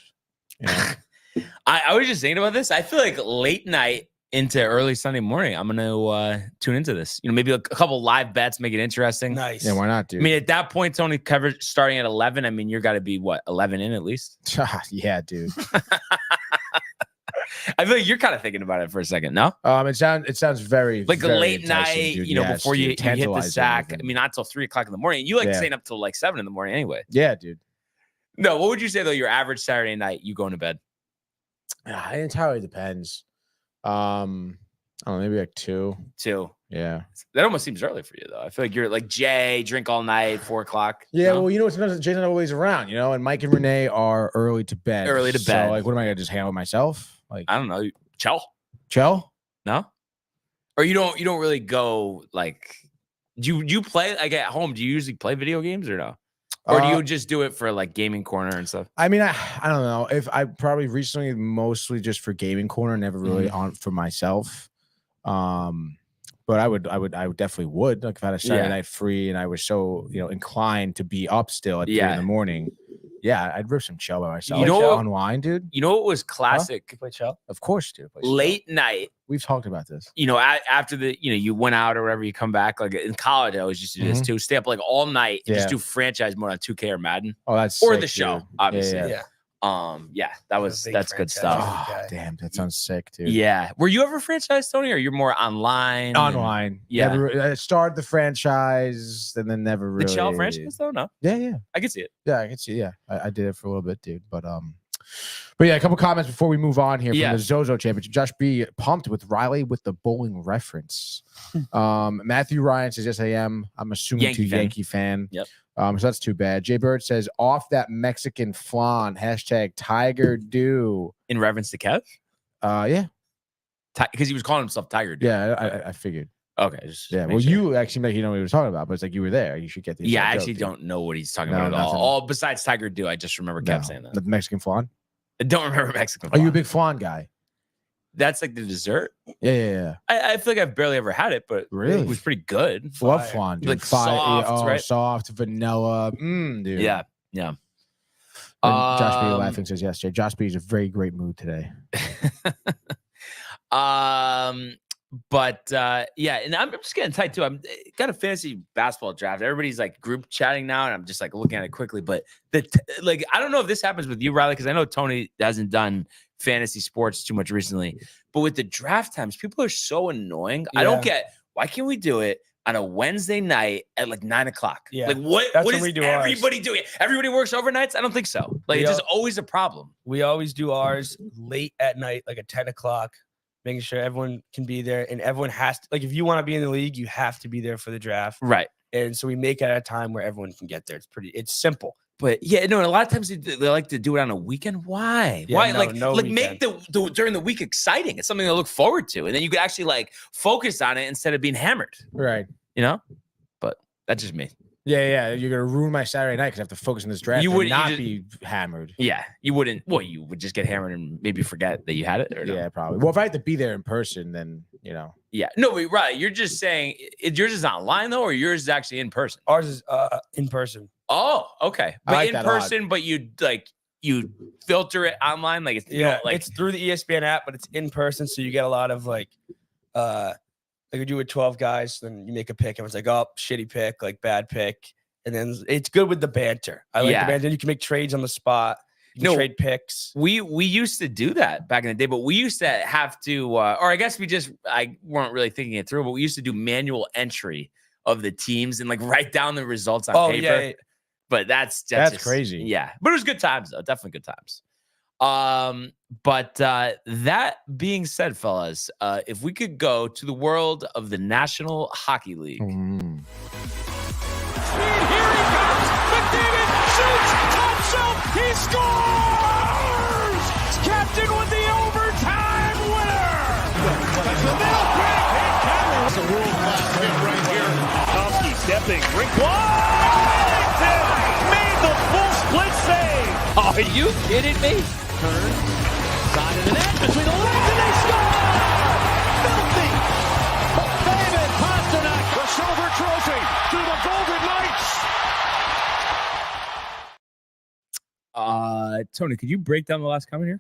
You know? I was just thinking about this. I feel like late night into early Sunday morning, I'm gonna tune into this. You know, maybe a couple live bets, make it interesting. Nice. Yeah, why not, dude? I mean, at that point, Tony, coverage starting at 11. I mean, you're got to be what 11 in at least. Yeah, dude. I feel like you're kind of thinking about it for a second. No, It sounds very like very a late enticing, night. dude. You know, Yes, before dude. you hit the Tantalizing sack. even. I mean, not till 3 o'clock in the morning. You like Yeah. staying up till like 7 in the morning anyway. Yeah, dude. No, what would you say though? Your average Saturday night, you going to bed? It entirely depends. I don't know, maybe like 2. 2. Yeah. That almost seems early for you though. I feel like you're like Jay, drink all night, 4 o'clock. Yeah, No? well, you know, sometimes Jay's not always around, you know, and Mike and Renee are early to bed. Early to So, bed. like, what am I gonna just handle myself? Like, I don't know. Chill. chill? No, or you don't really go like. Do you play like at home? Do you usually play video games or no? Or do you just do it for like gaming corner and stuff? I mean, I don't know. If I probably recently mostly just for gaming corner, never really on for myself. But I would definitely would. Like if I had a Saturday night free and I was so, you know, inclined to be up still at 3 in the morning. Yeah, I'd rip some chill by myself. You know Chill, what- unwind, dude. You know what was classic? You play Chell? Of course, dude. Play chill. Late night. We've talked about this. You know, after the you went out or whatever, you come back. Like in college, I always used to do this too. Stay up like all night and just Yeah. do franchise mode on 2K or Madden Oh, that's or sick, the show, dude. obviously. Yeah. That's good franchise. stuff. Oh, damn, that sounds sick, dude. Yeah. Were you ever franchise, Tony, or you're more online? Online. Yeah. I started the franchise and then never The really. Chell franchise, though? No, Yeah. I can see it. Yeah, I can see. Yeah, I did it for a little bit, dude. But yeah, a couple comments before we move on here Yeah. from the ZOZO Championship. Josh B pumped with Riley with the bowling reference. Matthew Ryan says, "Yes, I am. I'm assuming Yankee fan. Yankee fan. Yep. So that's too bad." Jay Bird says, "Off that Mexican flan. # Tiger Do." In reference to Kev, Yeah, because he was calling himself Tiger. Dude. yeah. I figured. Okay. Just Yeah. make Well, sure. you actually seem like you know what he was talking about, but it's like you were there. You should get the. Yeah, I inside joke, actually dude. don't know what he's talking No, about at all. nothing. All besides Tiger Do, I just remember Kev No. saying that. The Mexican flan. I don't remember Mexican. Are you a flan. big flan guy? That's like the dessert. Yeah. I feel like I've barely ever had it, but Really? it was pretty good. Love Fire. flan, dude. Like soft, right? Soft vanilla. Dude. Yeah. And Josh B Um, laughing says, "Yes, Jay. Josh B is a very great mood today." Yeah, and I'm just getting tight too. I'm got a fantasy basketball draft. Everybody's like group chatting now, and I'm just like looking at it quickly. But like, I don't know if this happens with you, Riley, because I know Tony hasn't done fantasy sports too much recently. But with the draft times, people are so annoying. I don't get why can't we do it on a Wednesday night at like 9 o'clock? Yeah. Like what That's what when is we do ours. everybody doing? Everybody works overnights? I don't think so. Like We it's just always a problem. We always do ours late at night, like at 10 o'clock, making sure everyone can be there. And everyone has to, like, if you want to be in the league, you have to be there for the draft. Right. And so we make it at a time where everyone can get there. It's simple. But yeah, no, and a lot of times they like to do it on a weekend. Why? Yeah, Why? no Like make the during the week exciting. It's something to look forward to, and then you could actually like focus on it instead of being hammered. Right. You know, but that's just me. Yeah. You're gonna ruin my Saturday night because I have to focus on this draft. You and would- you not just- be hammered. Yeah, you wouldn't. Well, you would just get hammered and maybe forget that you had it. Or no? Yeah, probably. Well, if I had to be there in person, then you know. Yeah. No, but right. You're just saying yours is online though, or yours is actually in person. Ours is in person. Oh, okay. I But like in that a lot. person, but you filter it online, like it's you know, like it's through the ESPN app, but it's in person. So you get a lot of like you do with 12 guys, then you make a pick, and it's like, oh, shitty pick, like bad pick. And then it's good with the banter. I like Yeah. the banter. You can make trades on the spot. You can No. trade picks. we used to do that back in the day, but we used to have to, or I guess I weren't really thinking it through, but we used to do manual entry of the teams and like write down the results on paper. Yeah. But that's That's just crazy. Yeah, but it was good times though, definitely good times. But that being said, fellas, if we could go to the world of the National Hockey League. Mm. Here he comes. McDavid shoots. Top shelf. He scores. Captain with the overtime winner. That's the middle break. It's a world-class hit right here. Tomsky stepping. Rink Wellington made the full split save. Are you kidding me? Turn. Side of the net. Between the legs and they score. Filthy. David Pasternak. The silver trophy to the Golden Knights. Tony, could you break down the last comment here?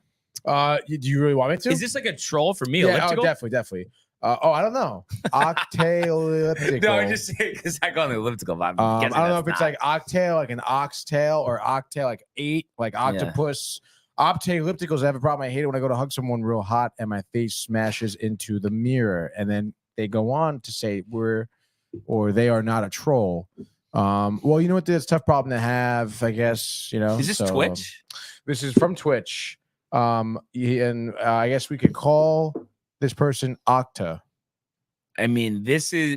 Do you really want me to? Is this like a troll for me? Yeah, Elliptical? definitely. I don't know. Octaelliptical. No, I'm just saying because I go on the elliptical vibe. I don't know if it's like octail, like an oxtail, or octail, like 8, like octopus. Octaellipticals, I have a problem. I hate it when I go to hug someone real hot and my face smashes into the mirror. And then they go on to say they are not a troll. Well, you know what? That's a tough problem to have, I guess, Is this Twitch? This is from Twitch. And I guess we could call this person Octa. I mean,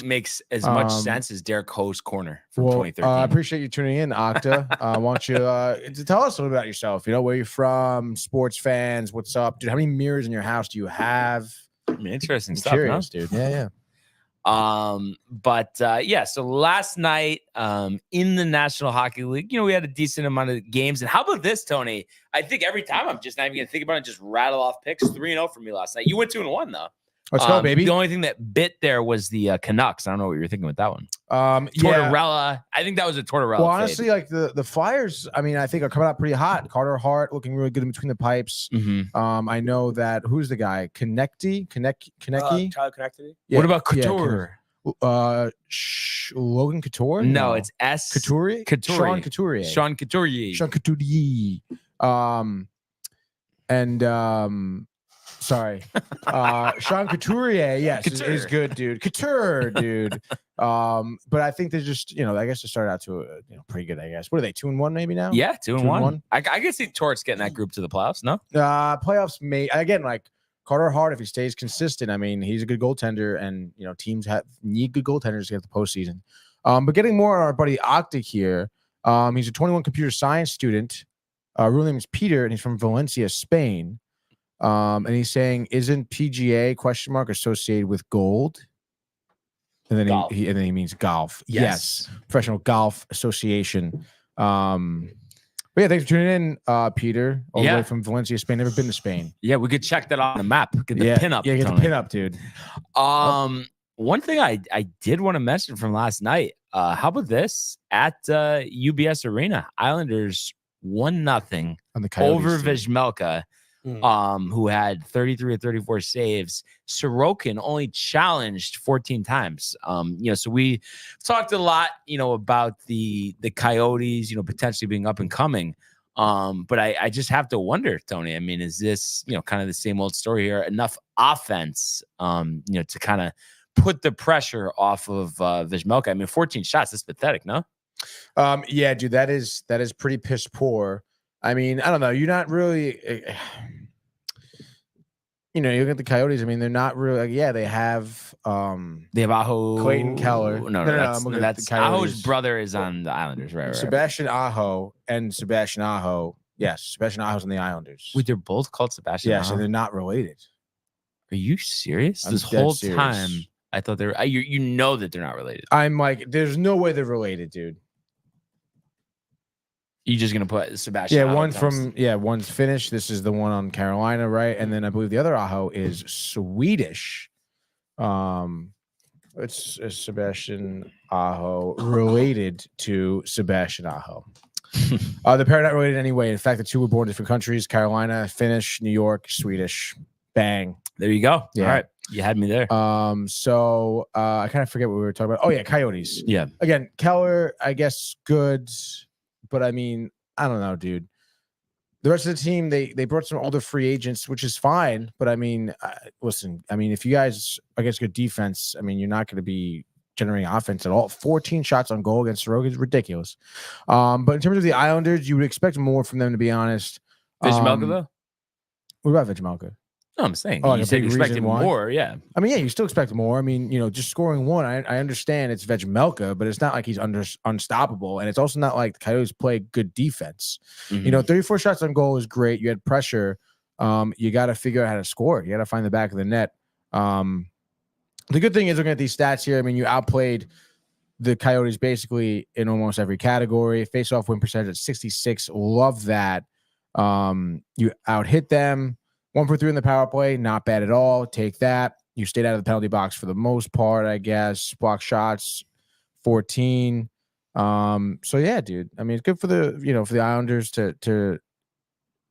makes as much sense as Derek Ho's corner from 2013. I appreciate you tuning in, Octa. I want you to tell us a little about yourself. Where you're from, sports fans, what's up, dude? How many mirrors in your house do you have? Interesting stuff, curious, dude. Yeah. So last night, in the National Hockey League, we had a decent amount of games. And how about this, Tony? I think every time I'm just not even gonna think about it, just rattle off picks. 3-0 for me last night. You went 2-1 though. Let's go, baby. The only thing that bit there was the Canucks. I don't know what you were thinking with that one. Tortorella. I think that was a Tortorella. Well, honestly, like the Flyers, I think are coming out pretty hot. Carter Hart looking really good in between the pipes. Mm-hmm. I know that who's the guy? Konecny? Tyler Konecny? Yeah, what about Couture? Logan Couture? No, it's S. Couturier? Sean Couturier. Sean Couturier. Sean Couturier. Sorry. Sean Couturier, yes, is good, dude. Couture, dude. But I think they just, I guess they started out to pretty good, I guess. What are they, 2-1 maybe now? Yeah, 2-1. I can see Torts getting that group to the playoffs, no? Playoffs may, again, like Carter Hart, if he stays consistent, he's a good goaltender, and teams need good goaltenders to get the postseason. But getting more on our buddy Octa here, he's a 21 computer science student. Real name is Peter, and he's from Valencia, Spain. And he's saying, isn't PGA ? Associated with gold? And then he means golf. Yes. Professional Golf Association. But yeah, thanks for tuning in, Peter. All the way from Valencia, Spain. Never been to Spain. Yeah, we could check that on the map. Get the pin up. Yeah, get the pin up, dude. One thing I did want to mention from last night. How about this? At UBS Arena, Islanders 1-0 on the Coyotes, over Vejmelka. Who had 33 or 34 saves. Sorokin only challenged 14 times. So we talked a lot, about the Coyotes, potentially being up and coming. But I just have to wonder, Tony, is this, kind of the same old story here? Enough offense, to kind of put the pressure off of Vejmelka. 14 shots, that's pathetic, no? Yeah, dude, that is pretty piss poor. I don't know. You're not really, you look at the Coyotes. They're not really. They have Aho, Clayton Keller. No, that's Aho's brother is on the Islanders, right? Sebastian Aho and Sebastian Aho. Yes, Sebastian Aho's on the Islanders. Wait, they're both called Sebastian. Yes, and they're not related. Are you serious? This whole time, I thought they were. That they're not related. I'm like, there's no way they're related, dude. You're just gonna put Sebastian? Yeah, one's Finnish. This is the one on Carolina, right? And then I believe the other Aho is Swedish. It's Sebastian Aho related to Sebastian Aho. The pair are not related anyway. In fact, the two were born in different countries: Carolina, Finnish, New York, Swedish. Bang. There you go. Yeah. All right, you had me there. So I kind of forget what we were talking about. Oh yeah, Coyotes. Yeah. Again, Keller, I guess good. But I don't know, dude. The rest of the team, they brought some older free agents, which is fine. But listen, if you guys, I guess, good defense, you're not going to be generating offense at all. 14 shots on goal against Sorokin is ridiculous. But in terms of the Islanders, you would expect more from them, to be honest. Vejmelka, though? What about Vejmelka? No, I'm saying you said you expected more. Yeah. You still expect more. Just scoring one. I understand it's Vejmelka, but it's not like he's unstoppable. And it's also not like the Coyotes play good defense. 34 shots on goal is great. You had pressure. You got to figure out how to score. You got to find the back of the net. The good thing is, looking at these stats here, you outplayed the Coyotes basically in almost every category. Face-off win percentage at 66. Love that. You out-hit them. 1 for 3 in the power play, not bad at all. Take that. You stayed out of the penalty box for the most part, I guess. Block shots, 14. So yeah, dude. It's good for the for the Islanders to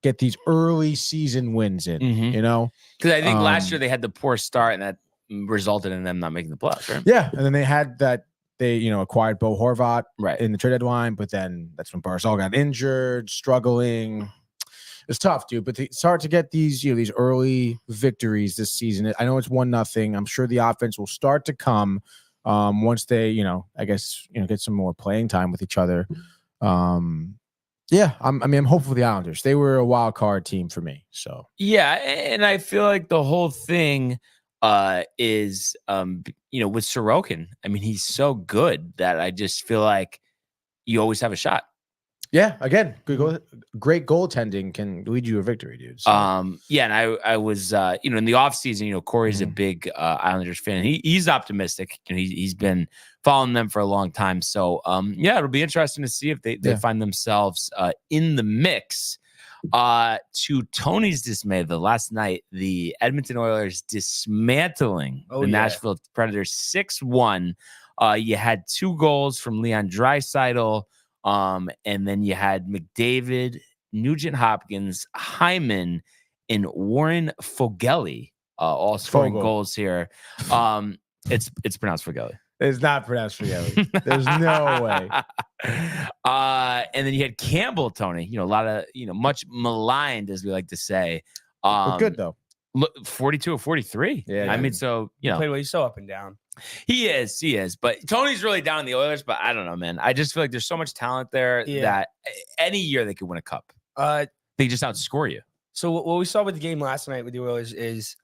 get these early season wins in. Mhm. You know, Because I think last year they had the poor start, and that resulted in them not making the playoffs. Right? yeah, and then they had that. They, acquired Bo Horvat Right. in the trade deadline, but then that's when Barzal got injured, struggling. It's tough, dude. But it's hard to get these early victories this season. I know it's 1-0. I'm sure the offense will start to come once they, I guess, get some more playing time with each other. Yeah, I'm hopeful for the Islanders. They were a wild card team for me. So Yeah, and I feel like the whole thing is with Sorokin. I mean, he's so good that I just feel like you always have a shot. yeah, again, great goaltending can lead you to a victory, dude. So. Yeah, and I was in the offseason, Corey's a big Islanders fan. He's optimistic. He's been following them for a long time. So yeah, it'll be interesting to see if they find themselves in the mix. To Tony's dismay, last night, the Edmonton Oilers dismantling the Nashville Predators 6-1. You had 2 goals from Leon Draisaitl, and then you had McDavid, Nugent Hopkins, Hyman, and Warren Foegele all scoring goals here. It's pronounced Foegele. It's not pronounced Foegele. There's no way. And then you had Campbell, Tony. A lot of much maligned, as we like to say. But good though. 42 or 43. Yeah, I mean, so Played well. He's so up and down. he is. But Tony's really down on the Oilers. But I don't know, man. I just feel like there's so much talent there that any year they could win a cup. They just outscore you. So what we saw with the game last night with the Oilers is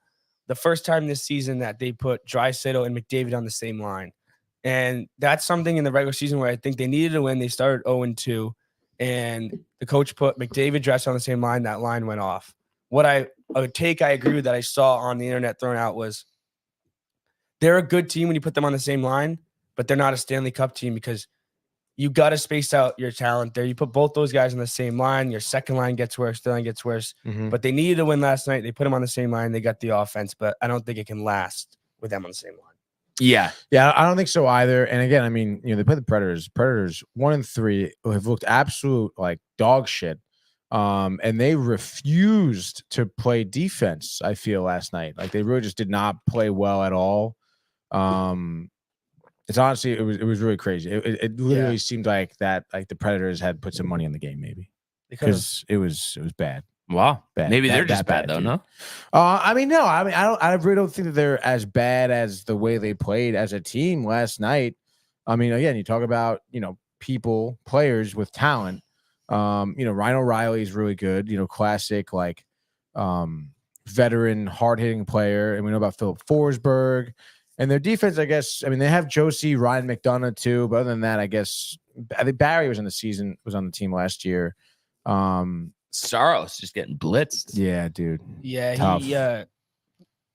the first time this season that they put Draisaitl and McDavid on the same line. And that's something in the regular season where I think they needed to win. They started 0-2, and the coach put McDavid, Draisaitl on the same line. That line went off. I agree with that I saw on the internet thrown out was they're a good team when you put them on the same line, but they're not a Stanley Cup team because you got to space out your talent there. You put both those guys on the same line, your second line gets worse, third line gets worse. But they needed to win last night. They put them on the same line. They got the offense, but I don't think it can last with them on the same line. Yeah, I don't think so either. And again, I mean, they play the Predators. Predators 1-3 have looked absolute like dog shit. And they refused to play defense, I feel, last night. Like they really just did not play well at all. It's honestly, it was really crazy. It literally seemed like that, like the Predators had put some money on the game, maybe, because it was bad. Wow, bad. Maybe they're just bad though, dude. no? I mean, no. I mean, I really don't think that they're as bad as the way they played as a team last night. I mean, again, you talk about players with talent. Ryan O'Reilly is really good. Classic like veteran, hard hitting player, and we know about Philip Forsberg. And their defense, I guess. I mean, they have Josie, Ryan McDonough too. But other than that, I guess I think Barry was on the team last year. Saros just getting blitzed. Yeah, dude. Yeah, Tough.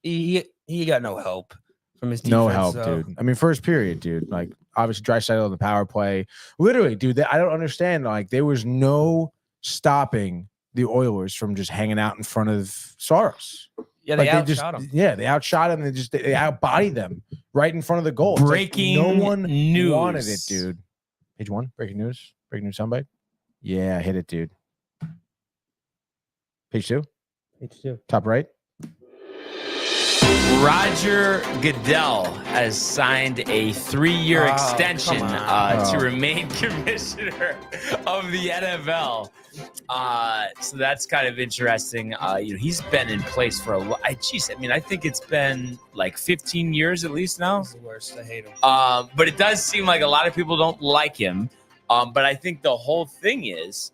he got no help from his defense. No help, dude. I mean, first period, dude. Like, obviously, Draisaitl on the power play. Literally, dude, I don't understand. Like, there was no stopping the Oilers from just hanging out in front of Saros. Yeah, they like, outshot him. Yeah, they outshot him. They outbodied them right in front of the goal. Breaking no one news. wanted it, dude. Page 1, breaking news. Breaking news soundbite. Yeah, hit it, dude. Page 2. Page 2. Top right. Roger Goodell has signed a 3-year extension to remain commissioner of the NFL. So that's kind of interesting. He's been in place for I think it's been like 15 years at least now. He's the worst. I hate him. But it does seem like a lot of people don't like him. But I think the whole thing is,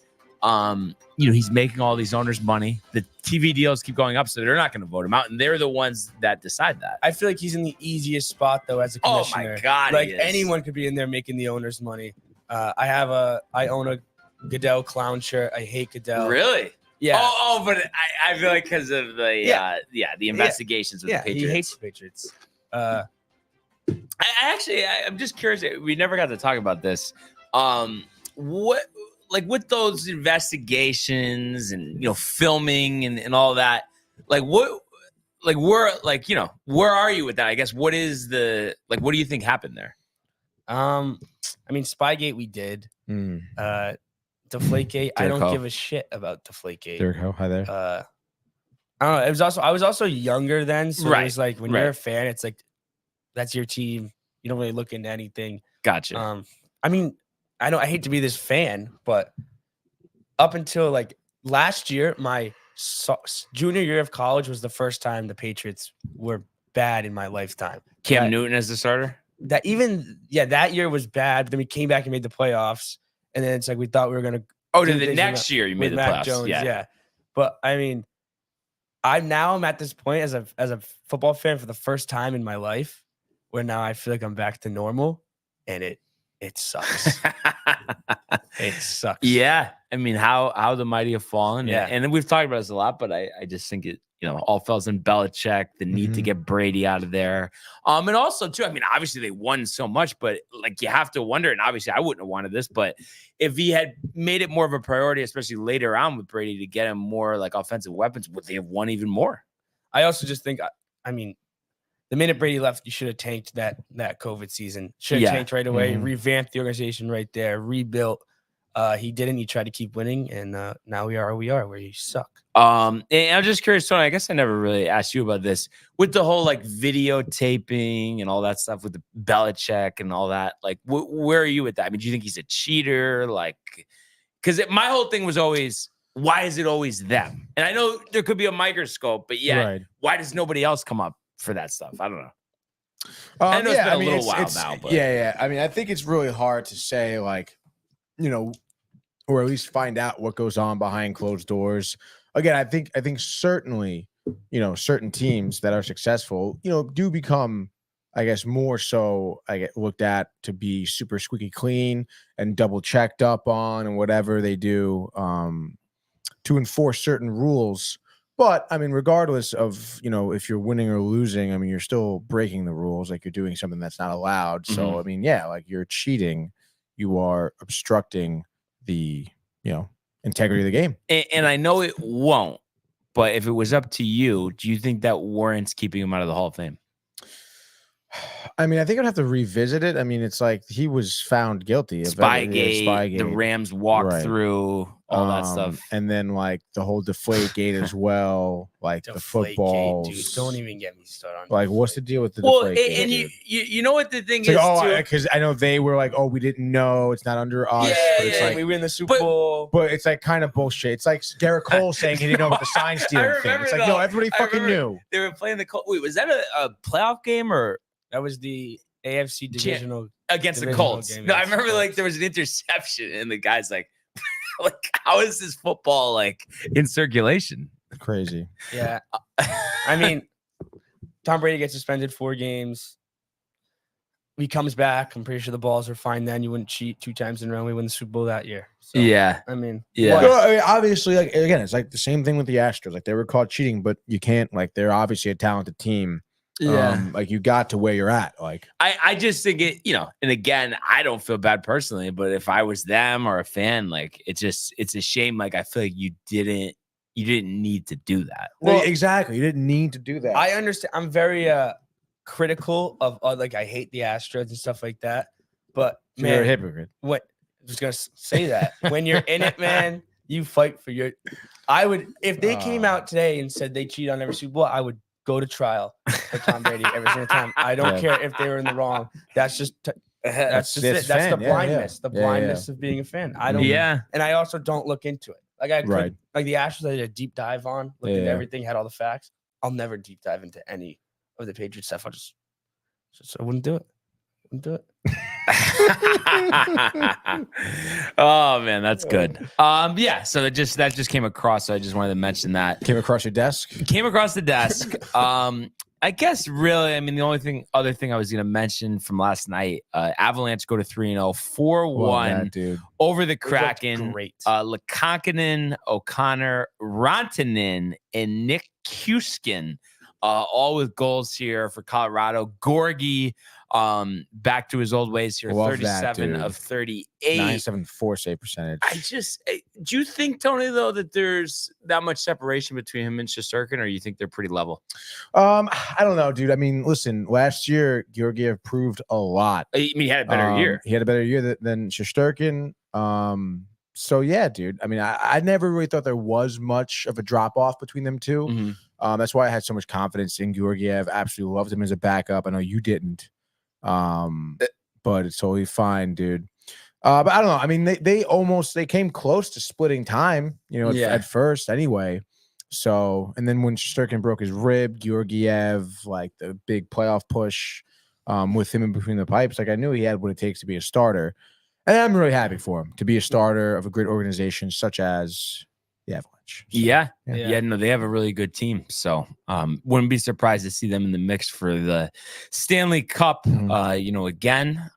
he's making all these owners money. The TV deals keep going up, so they're not going to vote him out, and they're the ones that decide that. I feel like he's in the easiest spot though as a commissioner. Oh my god! Like anyone could be in there making the owners money. I own a Goodell clown shirt. I hate Goodell. Really? Yeah. But I feel like because of the the investigations with the Patriots. He hates the Patriots. I'm just curious. We never got to talk about this. What? Like with those investigations and filming and all that, like what, like where are you with that? I guess what do you think happened there? I mean, Spygate we did. Deflategate. I Derek don't Ho. give a shit about Deflategate. Derek Ho, hi there. I don't know. It was also I was also younger then, so it was like when you're a fan, it's like that's your team. You don't really look into anything. Gotcha. I mean, I hate to be this fan, but up until like last year, my junior year of college was the first time the Patriots were bad in my lifetime. Cam Newton as the starter? That year was bad, but then we came back and made the playoffs. And then it's like we thought we were gonna The next year you made the Mac playoffs. Jones, yeah. But I mean, I'm at this point as a football fan for the first time in my life where now I feel like I'm back to normal, and it sucks. It sucks. Yeah. I mean, how the mighty have fallen. Yeah. And then we've talked about this a lot, but I just think it, all falls in Belichick, the need to get Brady out of there. And also too, I mean, obviously they won so much, but like you have to wonder, and obviously I wouldn't have wanted this, but if he had made it more of a priority, especially later on with Brady, to get him more like offensive weapons, would they have won even more? I also just think, I mean, the minute Brady left, you should have tanked that COVID season. Should have tanked right away, revamped the organization right there, rebuilt. He didn't. He tried to keep winning, and now we are where you suck. And I'm just curious, Tony, I guess I never really asked you about this. With the whole like videotaping and all that stuff with the Belichick and all that, like where are you with that? I mean, do you think he's a cheater? Like, because my whole thing was always, why is it always them? And I know there could be a microscope, but why does nobody else come up for that stuff? I don't know. I know it's been a little while now, but yeah. I mean, I think it's really hard to say, like, or at least find out what goes on behind closed doors. Again, I think certainly, certain teams that are successful, do become, I guess, more so I get looked at to be super squeaky clean and double checked up on and whatever they do to enforce certain rules. But I mean, regardless of, if you're winning or losing, I mean, you're still breaking the rules. Like you're doing something that's not allowed. So, I mean, yeah, like you're cheating. You are obstructing the, integrity of the game. And I know it won't, but if it was up to you, do you think that warrants keeping him out of the Hall of Fame? I mean, I think I'd have to revisit it. I mean, it's like he was found guilty of Spygate, the Rams walk through, all that stuff. And then like the whole Deflategate as well, like the football. Dude, don't even get me started on like what's the deal with the Deflategate? And you know what the thing is, because I know they were like, we didn't know, it's not under us. But it's like we win the Super Bowl. But it's like kind of bullshit. It's like Garrett Cole saying he didn't know about the sign stealing thing. It's like, no, everybody fucking knew. They were playing the Colts. Wait, was that a playoff game or? That was the AFC divisional against the Colts. No, I remember like there was an interception and the guy's like, how is this football like in circulation? Crazy. Yeah. I mean, Tom Brady gets suspended 4 games. He comes back. I'm pretty sure the balls are fine then. You wouldn't cheat 2 times in a row. We win the Super Bowl that year. So, I mean, Well, I mean, obviously, like again, it's like the same thing with the Astros. Like they were caught cheating, but you can't. Like they're obviously a talented team. Like you got to where you're at. Like I just think it, and again, I don't feel bad personally, but if I was them or a fan, like it's a shame. Like I feel like you didn't need to do that. Well, exactly. You didn't need to do that. I understand. I'm very critical of like I hate the Astros and stuff like that. But man, you're a hypocrite. What I was gonna say that when you're in it, man, you fight for your. I would if they came out today and said they cheat on every Super Bowl, I would go to trial for Tom Brady every single time. I don't care if they were in the wrong. That's just that's just it. That's the blindness. The blindness of being a fan. I don't. And I also don't look into it. Like I could, like the Astros, I did a deep dive on, looked into everything, had all the facts. I'll never deep dive into any of the Patriots stuff. I wouldn't do it. Oh man, that's good. So that just came across. So I just wanted to mention that. Came across your desk? Came across the desk. I guess really, I mean, the only other thing I was gonna mention from last night, Avalanche go to 3-0, 4-1 over the Kraken. Great. Lekonkinen, O'Connor, Rantanen, and Nick Kuskin, all with goals here for Colorado. Gorgie back to his old ways here. 37 of 38. 974 save percentage. Do you think, Tony, though, that there's that much separation between him and Shesterkin, or you think they're pretty level? I don't know, dude. I mean, listen, last year Georgiev proved a lot. I mean, he had a better year. He had a better year than Shesterkin. So yeah, dude. I mean, I never really thought there was much of a drop off between them two. Mhm. That's why I had so much confidence in Georgiev. Absolutely loved him as a backup. I know you didn't, but it's totally fine, dude. But I don't know. I mean, they came close to splitting time, at first anyway. So, and then when Shesterkin broke his rib, Georgiev, like the big playoff push, with him in between the pipes, like I knew he had what it takes to be a starter. And I'm really happy for him to be a starter of a great organization such as the Avalanche. So, Yeah. No, they have a really good team. So wouldn't be surprised to see them in the mix for the Stanley Cup, again.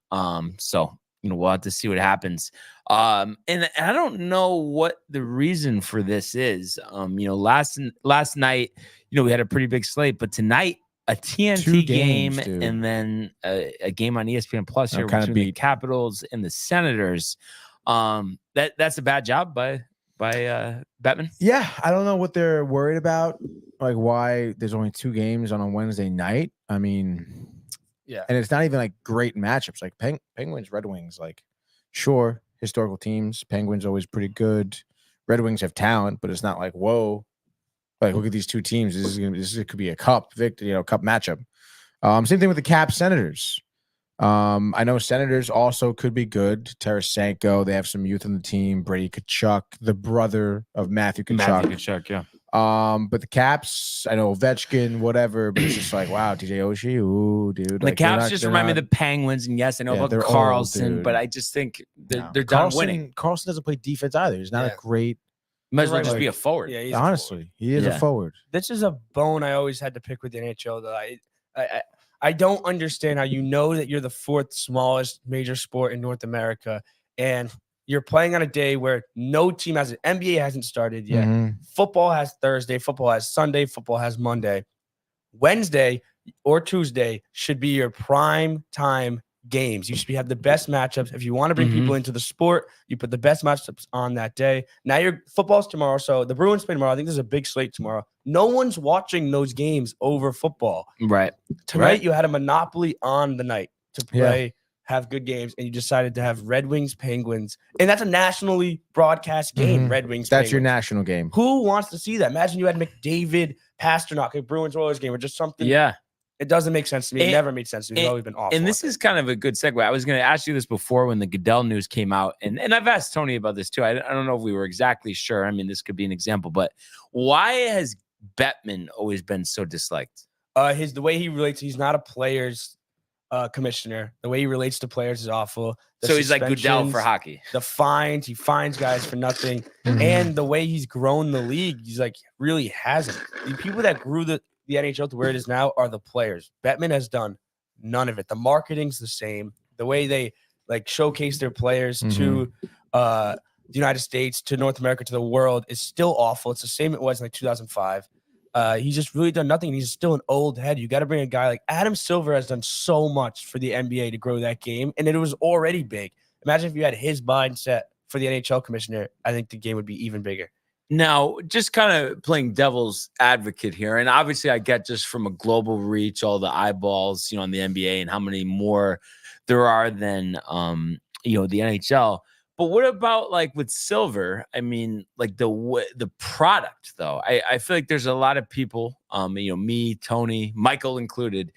So, we'll have to see what happens. And I don't know what the reason for this is. Last night, we had a pretty big slate, but tonight, a TNT game, and then a game on ESPN Plus here between the Capitals and the Senators. That's a bad job by Bettman. Yeah, I don't know what they're worried about, like why there's only 2 games on a Wednesday night. I mean, yeah, and it's not even like great matchups. Like Penguins, Red Wings, like sure, historical teams. Penguins always pretty good. Red Wings have talent, but it's not like whoa. Like, look at these 2 teams. This could be a cup cup matchup. Same thing with the Caps Senators. I know Senators also could be good. Tarasenko, they have some youth on the team. Brady Tkachuk, the brother of Matthew Tkachuk. Yeah. But the Caps, I know Ovechkin, whatever, but it's just like, wow, TJ Oshie, ooh, dude. The Caps just remind me of the Penguins, and yes, I know about Carlson, but I just think they're done winning. Carlson doesn't play defense either. He's not a great. Might as well just be a forward. Yeah, honestly, he is a forward. This is a bone I always had to pick with the NHL. That I don't understand how that you're the 4th smallest major sport in North America, and you're playing on a day where no team has it. NBA hasn't started yet. Football has Thursday. Football has Sunday. Football has Monday. Wednesday or Tuesday should be your prime time games. You should have the best matchups. If you want to bring people into the sport, you put the best matchups on that day. Now your football's tomorrow. So the Bruins play tomorrow. I think there's a big slate tomorrow. No one's watching those games over football. Right. Tonight you had a monopoly on the night to play, have good games, and you decided to have Red Wings, Penguins. And that's a nationally broadcast game, Red Wings, That's Penguins. your national game. Who wants to see that? Imagine you had McDavid, Pasternak, a Bruins Royals game, or just something. Yeah. It doesn't make sense to me. It never made sense to me. It's always been awful. And this is kind of a good segue. I was going to ask you this before when the Goodell news came out, and I've asked Tony about this too. I don't know if we were exactly sure. I mean, this could be an example, but why has Bettman always been so disliked? The way he relates, he's not a players commissioner. The way he relates to players is awful. So he's like Goodell for hockey. The fines, he fines guys for nothing. And the way he's grown the league, he's like really hasn't. The people that grew the NHL to where it is now are the players. Bettman has done none of it. The marketing's the same. The way they like showcase their players to the United States, to North America, to the world is still awful. It's the same it was in like 2005. He's just really done nothing. He's still an old head. You got to bring a guy like Adam Silver has done so much for the NBA to grow that game, and it was already big. Imagine if you had his mindset for the NHL commissioner. I think the game would be even bigger. Now, just kind of playing devil's advocate here, and obviously I get just from a global reach, all the eyeballs, on the NBA and how many more there are than, the NHL. But what about like with Silver? I mean, like the product though. I feel like there's a lot of people, me, Tony, Michael included,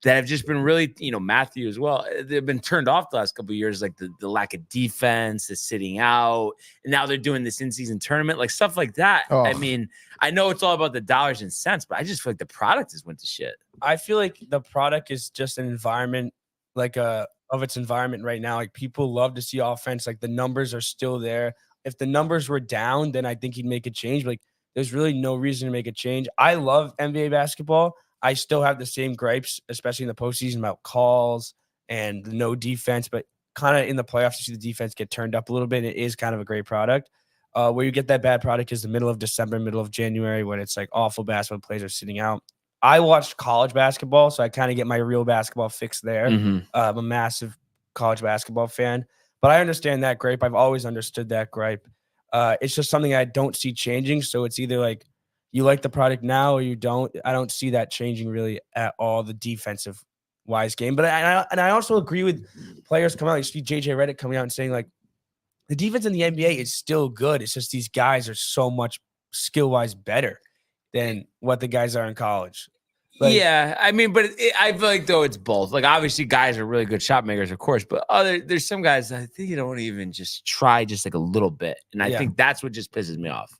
that have just been really, Matthew as well. They've been turned off the last couple of years, like the lack of defense, the sitting out, and now they're doing this in-season tournament, like stuff like that. Oh. I mean, I know it's all about the dollars and cents, but I just feel like the product has went to shit. I feel like the product is just an environment, of its environment right now. Like people love to see offense. Like the numbers are still there. If the numbers were down, then I think he'd make a change. But, like there's really no reason to make a change. I love NBA basketball. I still have the same gripes, especially in the postseason, about calls and no defense. But kind of in the playoffs, you see the defense get turned up a little bit. It is kind of a great product. Where you get that bad product is the middle of December, middle of January, when it's like awful basketball players are sitting out. I watched college basketball, so I kind of get my real basketball fix there. I'm a massive college basketball fan, but I understand that gripe. I've always understood that gripe. It's just something I don't see changing. So it's either like you like the product now or you don't. I don't see that changing really at all, the defensive wise game. But I also agree with players coming out. You see JJ Redick coming out and saying like, the defense in the NBA is still good. It's just these guys are so much skill-wise better than what the guys are in college. Like, yeah, I mean, but I feel like though it's both. Like obviously, guys are really good shot makers, of course, but there's some guys that I think you don't even just try just like a little bit, and I think that's what just pisses me off.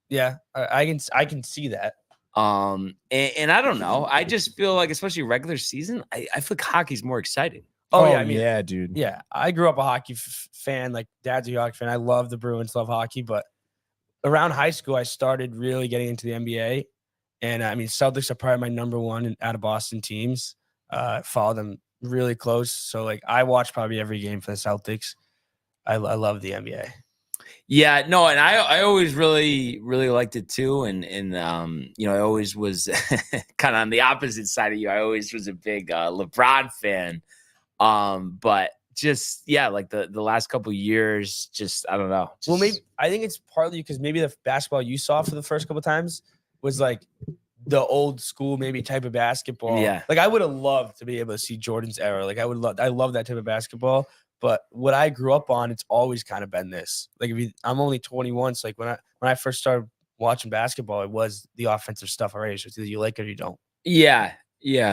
Yeah, I can see that. And I don't know. I just feel like, especially regular season, I feel like hockey's more exciting. Oh yeah, I mean, yeah, dude. Yeah, I grew up a hockey fan. Like dad's a hockey fan. I love the Bruins, love hockey, but around high school, I started really getting into the NBA. And I mean, Celtics are probably my number one out of Boston teams. Follow them really close. So like I watch probably every game for the Celtics. I love the NBA. Yeah, no, and I always really liked it too. And you know, I always was kind of on the opposite side of you. I always was a big LeBron fan. But just like the last couple of years, just I don't know. Well, maybe I think it's partly because maybe the basketball you saw for the first couple of times was like the old school maybe type of basketball. Yeah. Like I would have loved to be able to see Jordan's era. Like I love that type of basketball. But what I grew up on, it's always kind of been this. Like I'm only 21, so like when I first started watching basketball, it was the offensive stuff already. So it's either you like it or you don't. Yeah.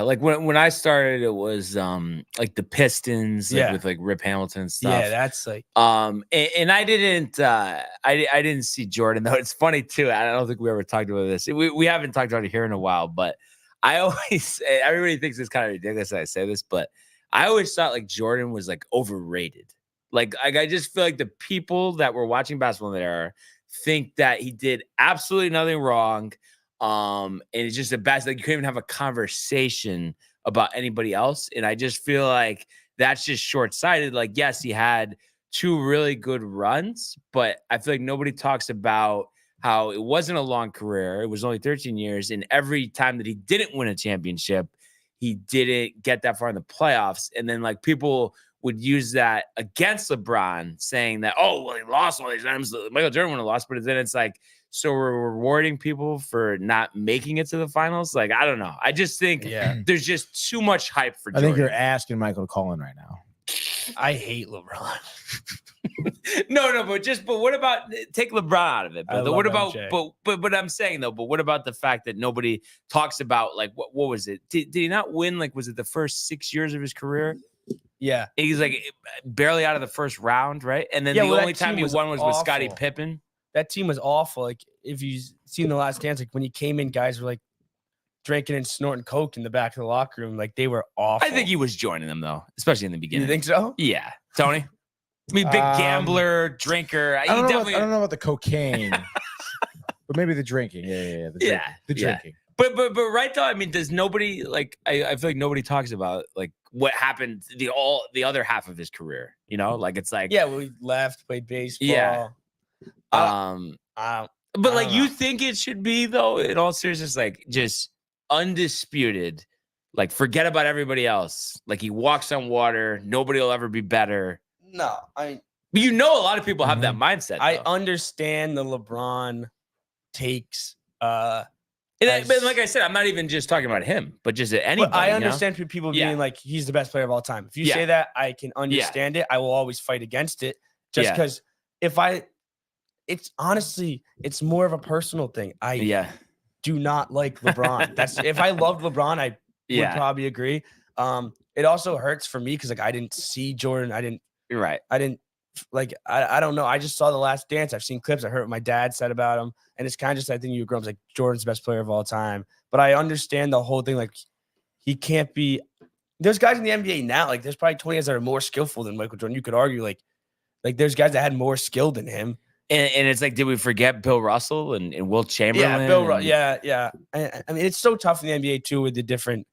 Like when I started, it was like the Pistons, like with like Rip Hamilton and stuff. Yeah, that's like and I didn't I didn't see Jordan though. It's funny too. I don't think we ever talked about this. We haven't talked about it here in a while, but I always everybody thinks it's kind of ridiculous that I say this, but I always thought like Jordan was like overrated. Like I just feel like the people that were watching basketball in that era think that he did absolutely nothing wrong. And it's just the best. Like you can't even have a conversation about anybody else. And I just feel like that's just short-sighted. Like, yes, he had 2 really good runs, but I feel like nobody talks about how it wasn't a long career. It was only 13 years. And every time that he didn't win a championship, he didn't get that far in the playoffs. And then like people would use that against LeBron, saying that, oh, well, he lost all these times. Michael Jordan would have lost, but then it's like, so we're rewarding people for not making it to the finals. Like, I don't know. I just think there's just too much hype for Jordan. I think you're asking Michael to call in right now. I hate LeBron. No, but what about take LeBron out of it? But what about MJ. but I'm saying though, but what about the fact that nobody talks about like what was it? Did he not win? Like, was it the first 6 years of his career? Yeah. He's like barely out of the first round, right? And then the only time he won was with Scottie Pippen. That team was awful. Like if you've seen The Last Dance, like when he came in, guys were like drinking and snorting coke in the back of the locker room. Like they were awful. I think he was joining them though, especially in the beginning. You think so? Yeah, Tony. I mean, big gambler, drinker. I don't know about the cocaine, but maybe the drinking. Yeah, the drinking. But right though, I mean, does nobody like? I feel like nobody talks about like what happened the other half of his career. You know, like it's like we left, played baseball. Yeah. But like you think it should be though, in all seriousness, like just undisputed, like forget about everybody else. Like he walks on water, nobody will ever be better. No, but you know a lot of people have that mindset. I understand the LeBron takes. But like I said, I'm not even just talking about him, but just anybody. But I understand people being like he's the best player of all time. If you say that, I can understand it. I will always fight against it, just because it's honestly, it's more of a personal thing. I do not like LeBron. That's if I loved LeBron, I would probably agree. It also hurts for me because like I didn't see Jordan. You're right. I didn't like I don't know. I just saw The Last Dance. I've seen clips. I heard what my dad said about him, and it's kind of just I think you grew up like Jordan's the best player of all time. But I understand the whole thing. Like he can't be. There's guys in the NBA now. Like there's probably 20 guys that are more skillful than Michael Jordan. You could argue like there's guys that had more skill than him. And it's like, did we forget Bill Russell and Will Chamberlain? Yeah, Bill Russell. Yeah. I mean, it's so tough in the NBA too with the different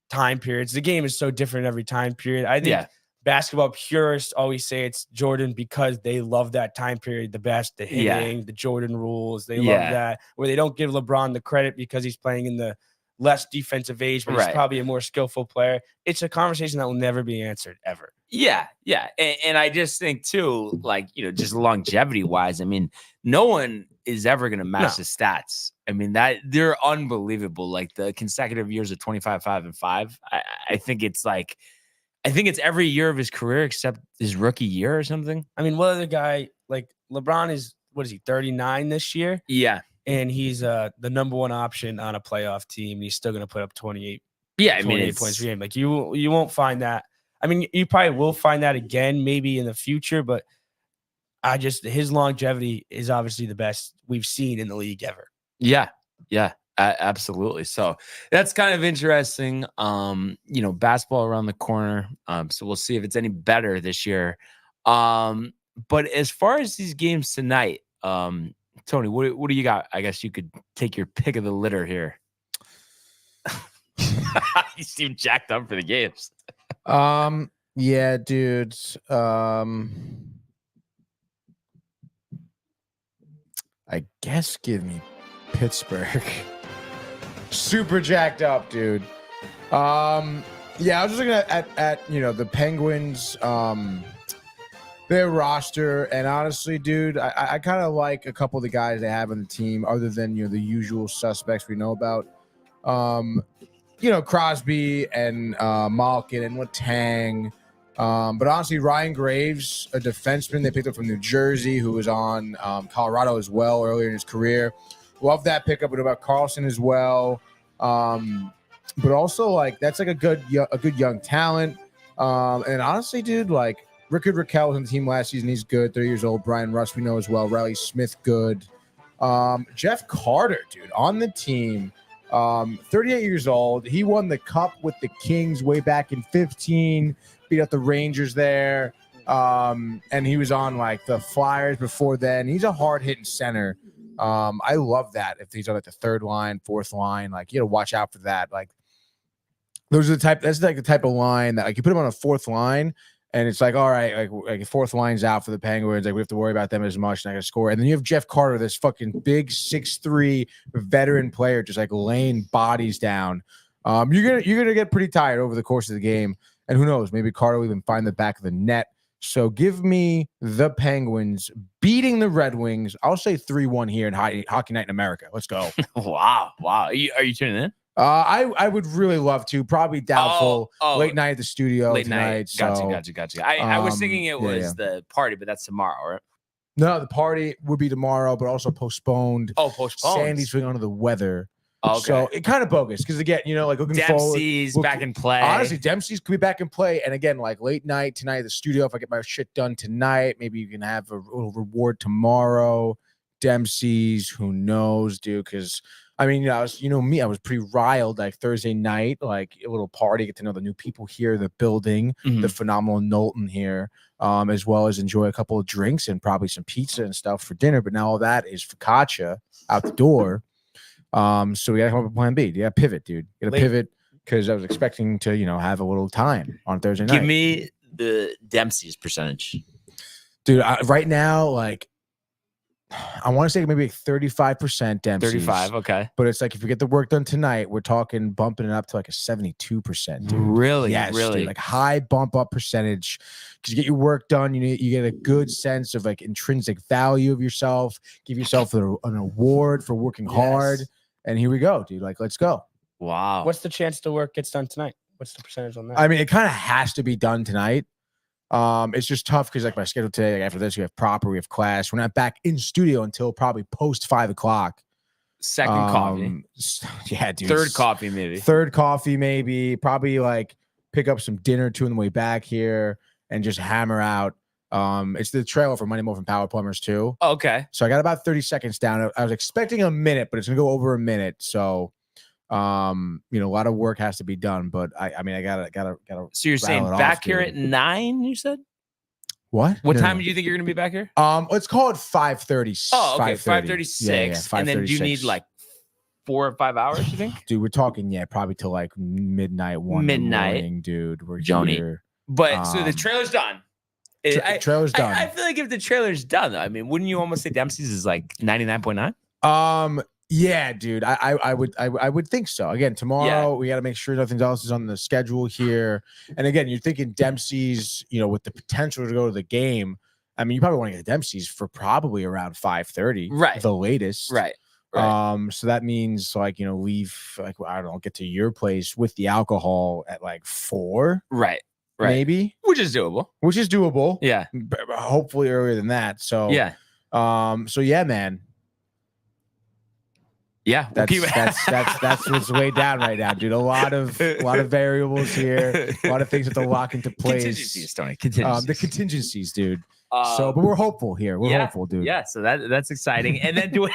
time periods. The game is so different every time period. I think basketball purists always say it's Jordan because they love that time period the best, the hitting, the Jordan rules. They love that, where they don't give LeBron the credit because he's playing in the less defensive age, but he's probably a more skillful player. It's a conversation that will never be answered ever. Yeah. And I just think too, like, you know, just longevity wise, I mean, no one is ever going to match the stats. I mean, that they're unbelievable. Like the consecutive years of 25, 5, and 5. I think it's like, I think it's every year of his career except his rookie year or something. I mean, what other guy like LeBron is? What is he? 39 this year, Yeah. and he's the number one option on a playoff team. And he's still going to put up 28. Yeah, I 28 mean, points per game. Like you won't find that. I mean, you probably will find that again, maybe in the future, but his longevity is obviously the best we've seen in the league ever. Yeah, absolutely. So that's kind of interesting. Basketball around the corner. So we'll see if it's any better this year. But as far as these games tonight, Tony, what do you got? I guess you could take your pick of the litter here. You seem jacked up for the games. Yeah, dude. I guess give me Pittsburgh. Super jacked up, dude. Yeah, I was just looking at the Penguins, their roster, and honestly, dude, I kind of like a couple of the guys they have on the team, other than the usual suspects we know about. Crosby and Malkin and Letang. But honestly, Ryan Graves, a defenseman they picked up from New Jersey, who was on Colorado as well earlier in his career. Love that pickup. What about Carlson as well? But also, that's a good young talent. And honestly, dude, Rickard Rakell was on the team last season. He's good. 30 years old. Brian Rust, we know as well. Riley Smith, good. Jeff Carter, dude, on the team. 38 years old. He won the cup with the Kings way back in 15. Beat out the Rangers there. And he was on the Flyers before then. He's a hard-hitting center. I love that. If he's on the third line, fourth line, you got to watch out for that. That's the type of line that you put him on a fourth line, and it's all right, fourth line's out for the Penguins. We have to worry about them as much, not gonna score. And then you have Jeff Carter, this fucking big 6'3" veteran player, just laying bodies down. You're gonna get pretty tired over the course of the game, and who knows, maybe Carter will even find the back of the net. So give me the Penguins beating the Red Wings. I'll say 3-1 here in Hockey Night in America. Let's go. Wow. Are you tuning in? I would really love to. Probably doubtful. Late night at the studio late tonight. Gotcha. I was thinking it was the party, but that's tomorrow, right? No, the party would be tomorrow, but also postponed. Oh, postponed. Sandy's going under the weather. Okay. So it kind of bogus because again, looking Dempsey's forward. back in play. Honestly, Dempsey's could be back in play. And again, late night tonight at the studio. If I get my shit done tonight, maybe you can have a little reward tomorrow. Dempsey's, who knows, dude? Because I mean, I was, me, I was pretty riled Thursday night, a little party, get to know the new people here, the building, the phenomenal Knowlton here, as well as enjoy a couple of drinks and probably some pizza and stuff for dinner. But now all that is focaccia out the door. So we got to come up with plan B. You got to pivot, dude. You got to pivot because I was expecting to, have a little time on Thursday night. Give me the Dempsey's percentage. Dude, right now, I want to say maybe 35% Dempsey's. 35, okay. But it's if we get the work done tonight, we're talking bumping it up to a 72%. Dude. Really? Yes, really? Dude, high bump up percentage. Because you get your work done, you get a good sense of intrinsic value of yourself. Give yourself an award for working hard. And here we go, dude. Let's go. Wow. What's the chance the work gets done tonight? What's the percentage on that? I mean, it kind of has to be done tonight. It's just tough because my schedule today, after this, we have proper, we have class. We're not back in studio until probably post 5 o'clock. Second coffee. Yeah, dude. Third coffee, maybe. Third coffee, maybe. Probably pick up some dinner too on the way back here and just hammer out. It's the trailer for Money More from Power Plumbers too. Okay. So I got about 30 seconds down. I was expecting a minute, but it's gonna go over a minute. So a lot of work has to be done. But I mean, I gotta. So you're saying back here at 9? You said what? What time do you think you're gonna be back here? Let's call it 5:30. Oh, okay, 5:36. And then do you need 4 or 5 hours? You think? Dude, we're talking probably till midnight, 1 in the morning, dude. We're Joni. here. But so the trailer's done. Trailer's done. I feel if the trailer's done, though, I mean, wouldn't you almost say Dempsey's is 99.9? Yeah, dude. I would think so. Again, tomorrow we got to make sure nothing else is on the schedule here. And again, you're thinking Dempsey's, with the potential to go to the game. I mean, you probably want to get Dempsey's for probably around 5:30, right? The latest, right? So that means leave I don't know, get to your place with the alcohol at 4, right? maybe, which is doable. which is doable. Yeah. Hopefully earlier than that. So Yeah. So yeah, man. Yeah. We'll That's what's way down right now, dude. A lot of variables here, a lot of things have to lock into place. Contingencies, Tony. Contingencies. The contingencies, dude. But we're hopeful here. We're hopeful, dude. Yeah, so that's exciting. And then do we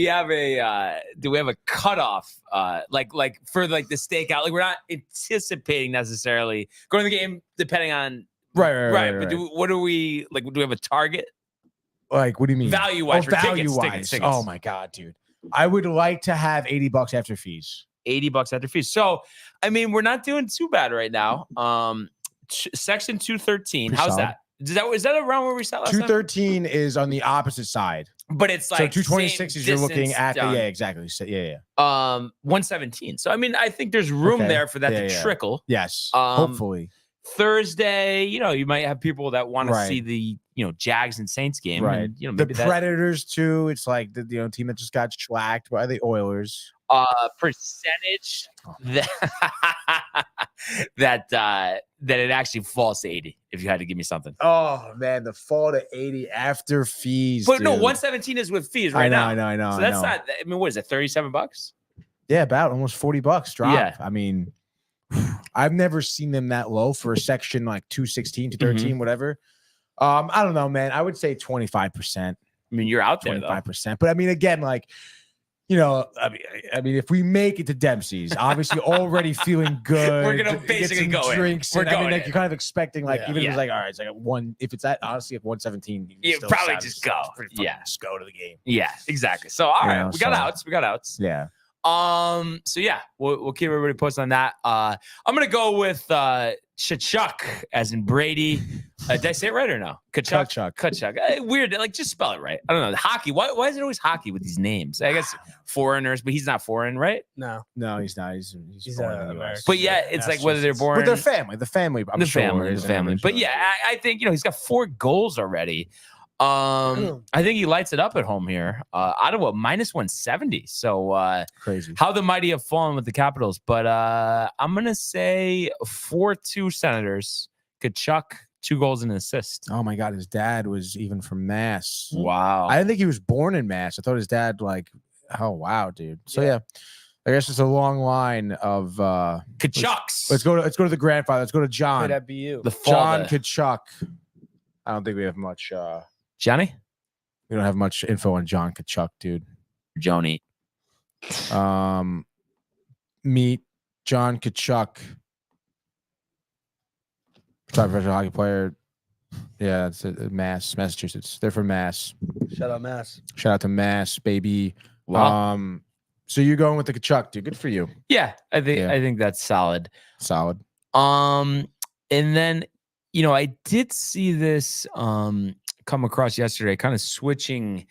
have a cutoff? Like for like the stakeout? Like we're not anticipating necessarily going to the game, depending on Right. But what do we like? Do we have a target? Like, what do you mean? Value wise, tickets. Oh my god, dude. I would like to have $80 after fees. $80 after fees. So, I mean, we're not doing too bad right now. Section 213. Pretty How's solid. that? Is that around where we sat last time? 213 is on the opposite side. But it's like so 226 is you're looking at down. exactly. So, yeah. 117. So I mean, I think there's room there for that to trickle. Yes. Hopefully. Thursday, you might have people that want to see the Jags and Saints game. Right. And, the Predators too. It's like the team that just got shellacked by the Oilers. Percentage that it actually falls to 80 if you had to give me something. Oh man, the fall to 80 after fees. But dude. no, 117 is with fees right now. I know. So that's not. I mean, what is it? $37? Yeah, about almost $40 drop. Yeah. I mean, I've never seen them that low for a section like 216 to 13, whatever. I don't know, man. I would say 25%. I mean, you're out there 25%. But I mean, again, like, I mean, if we make it to Dempsey's, obviously already feeling good. We're gonna basically go drinks. We're going. Like, you're kind of expecting, like, even if it's like, all right, it's like one. If it's at honestly at 117, you probably just go. Yeah, just go to the game. Yeah, exactly. So all right, we got outs. Yeah. So yeah, we'll keep everybody posted on that. I'm gonna go with Kachuk, as in Brady. Did I say it right or no? Kachuk. Weird. Like, just spell it right. I don't know. Hockey. Why is it always hockey with these names? I guess foreigners, but he's not foreign, right? No, he's not. He's born in the US. But yeah, it's like whether they're born with their family. The family. The family. But yeah, I think he's got 4 goals already. I think he lights it up at home here. Ottawa -170. So crazy. How the mighty have fallen with the Capitals. But I'm gonna say 4-2 Senators. Kachuk, 2 goals and an assist. Oh my god, his dad was even from Mass. Wow. I didn't think he was born in Mass. I thought his dad oh wow, dude. So yeah. I guess it's a long line of Kachucks. Let's go to the grandfather. Let's go to John. Could that be you? John Kachuk. I don't think we have much Johnny? We don't have much info on John Kachuk, dude. Joni. Meet John Kachuk. Professional hockey player. Yeah, it's Massachusetts. They're from Mass. Shout out Mass. Shout out to Mass, baby. Wow. So you're going with the Kachuk, dude. Good for you. Yeah, I think that's solid. Solid. And then, I did see this come across yesterday, kind of switching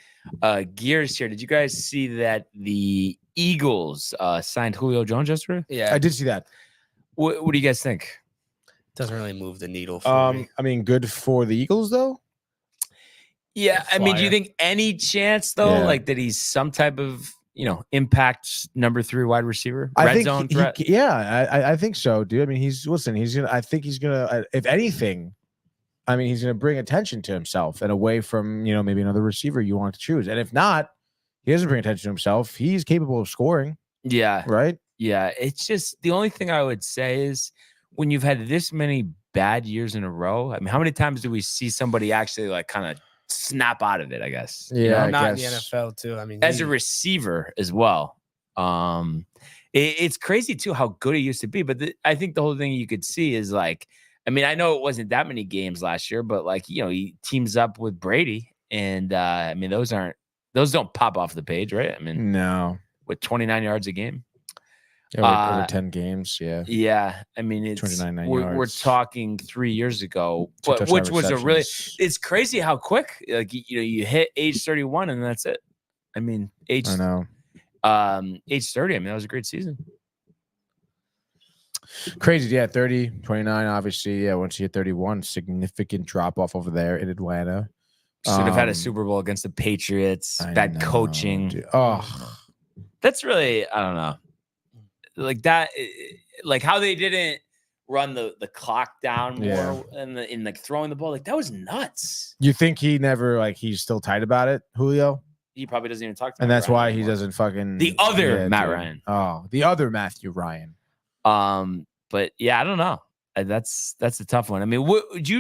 gears here. Did you guys see that the Eagles signed Julio Jones yesterday? Yeah, I did see that. What do you guys think? Doesn't really move the needle for me. I mean, good for the Eagles though. Yeah, I mean, do you think any chance though, like that he's some type of impact number 3 wide receiver, red zone threat? I think so, dude. I mean, I think he's gonna. If anything, I mean, he's gonna bring attention to himself and away from maybe another receiver you want to choose. And if not, he doesn't bring attention to himself. He's capable of scoring. Yeah, right. Yeah, it's just the only thing I would say is when you've had this many bad years in a row. I mean, how many times do we see somebody actually like kind of snap out of it? I guess. Yeah, not in the NFL too. I mean, as a receiver as well. It's crazy too how good he used to be. But I think the whole thing you could see is like, I mean, I know it wasn't that many games last year, but like he teams up with Brady, and I mean those don't pop off the page, right? I mean, no, with 29 yards a game. Yeah, over 10 games, yeah. Yeah, I mean, it's 29 we're yards. talking 3 years ago, which was a really. It's crazy how quick, like you hit age 31 and that's it. I mean, age 30. I mean, that was a great season. Crazy, yeah. 30, 29, obviously, yeah. Once you hit 31, significant drop off over there in Atlanta. Should have had a Super Bowl against the Patriots. Bad coaching. Dude. Oh, that's really, I don't know. like that, like how they didn't run the clock down more in like throwing the ball. Like that was nuts. You think he never like he's still tight about it, Julio? He probably doesn't even talk to And Matt that's Ryan why anymore. he doesn't fucking The other Matt dude. Ryan. Oh, the other Matthew Ryan. But yeah, I don't know. That's a tough one. I mean, what do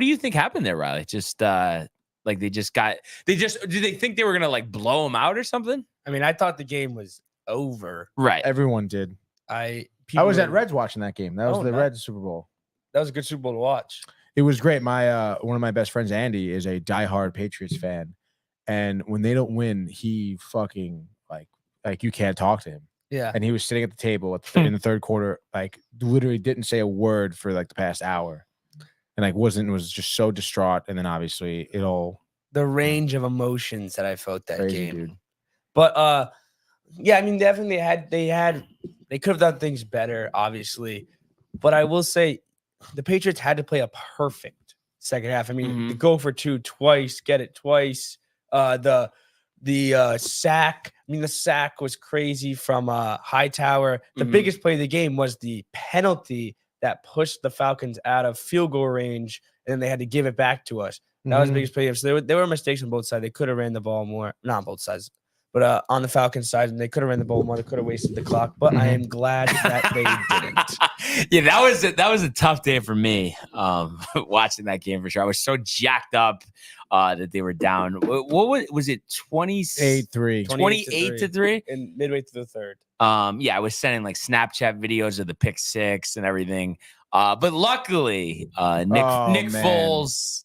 you think happened there, Riley? Just like did they think they were gonna like blow him out or something? I mean, I thought the game was over. Right. Everyone did. I was at Reds watching that game. That was the Reds Super Bowl. That was a good Super Bowl to watch. It was great. My one of my best friends, Andy, is a diehard Patriots fan, and when they don't win, he fucking like you can't talk to him. Yeah. And he was sitting at the table in the third quarter, like literally didn't say a word for like the past hour, and like was just so distraught. And then obviously the range of emotions that I felt that crazy, game. dude. But yeah, I mean, definitely they could have done things better, obviously. But I will say the Patriots had to play a perfect second half. I mean, to go for two twice, get it twice. The sack. I mean, the sack was crazy from Hightower. The biggest play of the game was the penalty that pushed the Falcons out of field goal range, and then they had to give it back to us. That was the biggest play. So there were mistakes on both sides. They could have ran the ball more. Not on both sides, but on the Falcons side, and they could have ran the ball more. They could have wasted the clock. But I am glad that they didn't. Yeah, that was a tough day for me. Watching that game for sure. I was so jacked up that they were down. What was it? 28-3. 28-3? And midway through the third. Yeah, I was sending like Snapchat videos of the pick six and everything. But luckily, Nick Foles,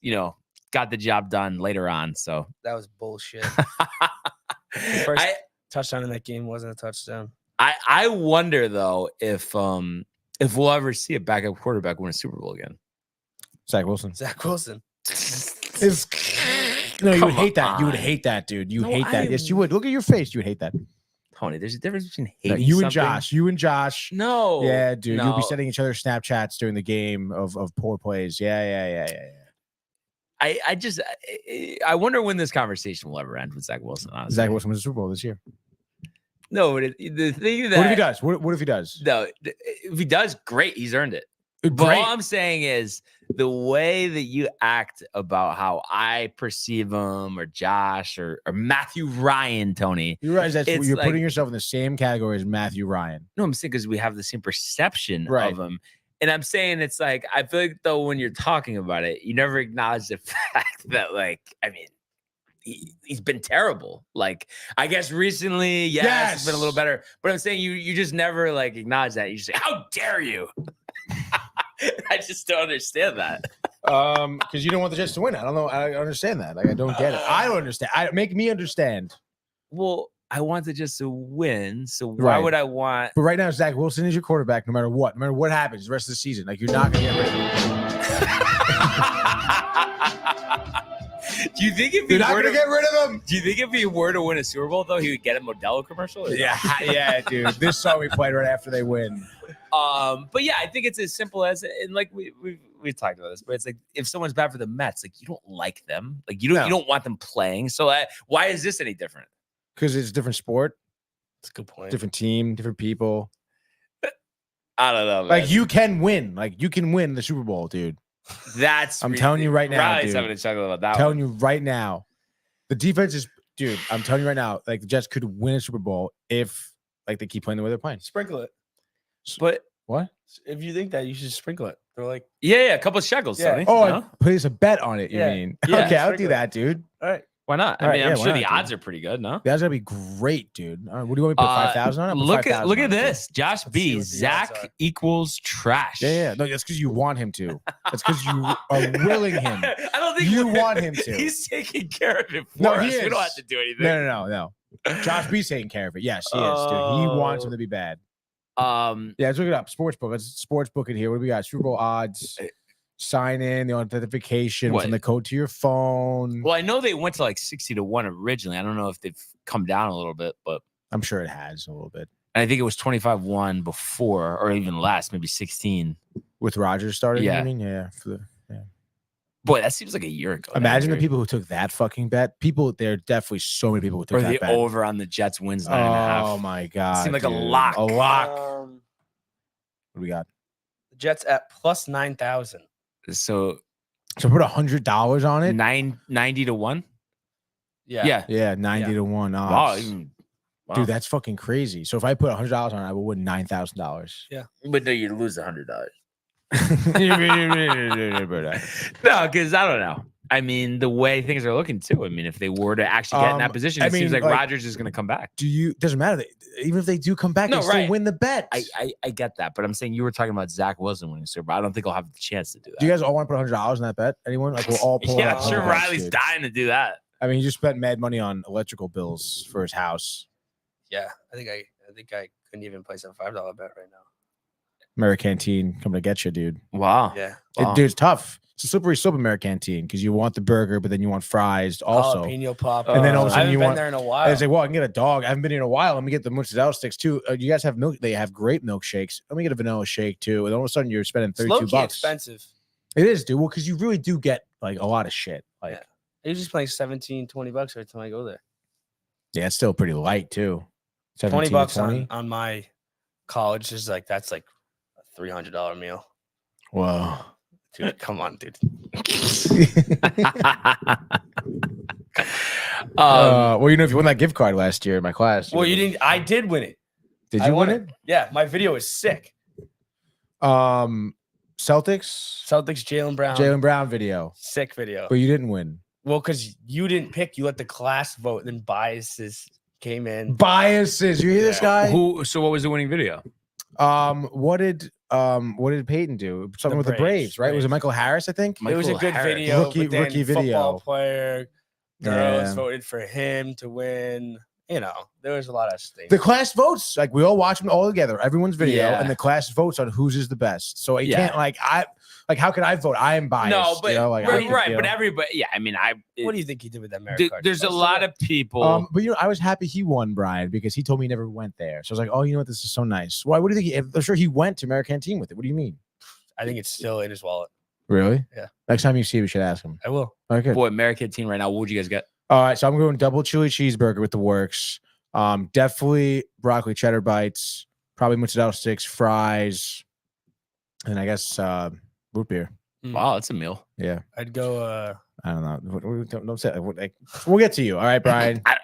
got the job done later on. So that was bullshit. The first touchdown in that game wasn't a touchdown. I wonder though if we'll ever see a backup quarterback win a Super Bowl again. Zach Wilson. No, you would hate that. You would hate that, dude. You hate that. Yes, you would. Look at your face. You would hate that. Tony, there's a difference between hating you something. and Josh. No. Yeah, dude. No. You'll be sending each other Snapchats during the game of poor plays. Yeah. I wonder when this conversation will ever end with Zach Wilson. Honestly. Zach Wilson was a Super Bowl this year. No, but the thing that what if he does? What if he does? No, if he does, great. He's earned it. But all I'm saying is the way that you act about how I perceive him or Josh or Matthew Ryan, Tony. You realize that you're like, putting yourself in the same category as Matthew Ryan. No, I'm saying because we have the same perception of him. And I'm saying it's like, I feel like though when you're talking about it, you never acknowledge the fact that he's been terrible. Like, I guess recently, yes, it's been a little better. But I'm saying you just never like acknowledge that. You just say, how dare you? I just don't understand that. Because you don't want the Jets to win. I don't know. I understand that. Like, I don't get it. I don't understand. Make me understand. Well, I want the Jets to win. So why would I want? But right now, Zach Wilson is your quarterback. No matter what happens the rest of the season. Like, you're not gonna get rid of him. Do you think if you're not gonna get rid of him? Do you think if he were to win a Super Bowl though, he would get a Modelo commercial? Yeah, dude. This song we played right after they win. But yeah, I think it's as simple as, and like we've talked about this, but it's like if someone's bad for the Mets, like you don't like them, like you don't want them playing. So why is this any different? Because it's a different sport. That's a good point. Different team, different people. I don't know, man. Like you can win. Like you can win the Super Bowl, dude. I'm telling you right now, Riley's dude. having a chuckle about that. I'm telling you right now, the defense is, dude. I'm telling you right now, like the Jets could win a Super Bowl if like they keep playing the way they're playing. Sprinkle it. But what? If you think that, you should sprinkle it. They're like, yeah, a couple of shekels. Yeah. Sonny, Oh, place a bet on it. You Yeah. mean? Yeah, Okay, I'll sprinkle do it. that, dude. all right. why not? All I right, mean, yeah, I'm why sure not, the dude? odds are pretty good, no? That's gonna be great, dude. All right, what do you want me to put 5,000 on? I'll put Look 5,000 at on it, dude. this. Josh see B. what the odds Zach are. equals trash. Yeah. No, that's because you want him to. That's because you are willing him. I don't think You want him to. He's taking care of it for No, us. he We don't is. have to do anything. No. Josh B's taking care of it. Yes, he is, dude. He wants him to be bad. Yeah, let's look it up. Sportsbook. Let's sportsbook it here. What do we got? Super Bowl odds. Sign in, the authentication What? from the code to your phone. Well, I know they went to like 60-1 originally. I don't know if they've come down a little bit, but I'm sure it has a little bit. I think it was 25-1 before, or even less, maybe 16. With Rodgers starting, Yeah. I mean, yeah. Boy, that seems like a year ago. Imagine the people who took that fucking bet. There are definitely so many people who took or that the bet. over on the Jets wins 9.5. Oh my god! Seemed like a dude. lock. A lock. What What do we got? the Jets at plus 9,000. So So put $100 on it. 90 to 1. Yeah. Yeah, 90 Yeah. to 1 Wow. odds. Wow. Dude, that's fucking crazy. So if I put $100 on it, I will win $9,000. But no, you lose $100. No, No, because I don't know. I mean, the way things are looking too. I mean, if they were to actually get in that position, I it seems mean, like like, Rodgers is going to come back. doesn't matter. Even if they do come back, No, they still right. win the bet. I get that, but I'm saying you were talking about Zach Wilson winning Super Bowl. I don't think he'll have the chance to do that. Do you guys all want to put $100 on that bet? Anyone? Like we'll all pull Yeah, out I'm sure $100, Riley's dude. dying to do that. I mean, he just spent mad money on electrical bills for his house. Yeah. I think I couldn't even place a $5 bet right now. Americanteen coming to get you, dude. Wow. Yeah. Wow. Dude, it's tough. It's a slippery slope, Americanteen, because you want the burger, but then you want fries also. Jalapeno pop. And then all of a I sudden haven't you been want- there in a I while. was like, well, I can get a dog. I haven't been here in a while. Let me get the mozzarella sticks too. You guys have milk. They have great milkshakes. Let me get a vanilla shake too. And all of a sudden you're spending It's low-key $32. expensive. It is, dude. Well, because you really do get like a lot of shit. Like, Yeah. You're just playing $17-20 every time I go there. yeah, it's still pretty light too. 20 17 to bucks 20? on my college is like that's like a $300 meal. Whoa. Dude, come on, dude. Well, you know, if you won that gift card last year in my class. Well, you didn't. I did win it. Did I you won win it? Yeah, my video is sick. Celtics, Celtics, Jalen Brown. Jalen Brown video, Sick video. but you didn't win. Well, because you didn't pick, you let the class vote, then biases came in. Biases. You hear this Yeah. guy? So what was the winning video? What did Peyton do? Something with the Braves, right? Was it Michael Harris? I think. It was a Michael good Harris. video. Rookie- but then rookie football video. player. Girls Yeah. voted for him to win. You know, there was a lot of things. The class votes. Like we all watch them all together. Everyone's video, Yeah. and the class votes on whose is the best. So you Yeah. can't how can I vote? I am biased. No, but you know, like, I right, think, right. you But know. everybody, yeah. I mean, What do you think he did with that American card? there's a lot of people. But I was happy he won, Brian, because he told me he never went there. So I was like, oh, you know what? This is so nice. Why? What do you think? I'm sure he went to Americanteen with it. What do you mean? I think it's still in his wallet. Really? Yeah. Next time you see, we should ask him. I will. Okay. Boy, American team right now. What would you guys get? All right, so I'm going double chili cheeseburger with the works. Definitely broccoli cheddar bites, probably mozzarella sticks, fries, and I guess root beer. Wow, that's a meal. Yeah, I'd go. I don't know. Don't say. We'll get to you. All right, Brian. I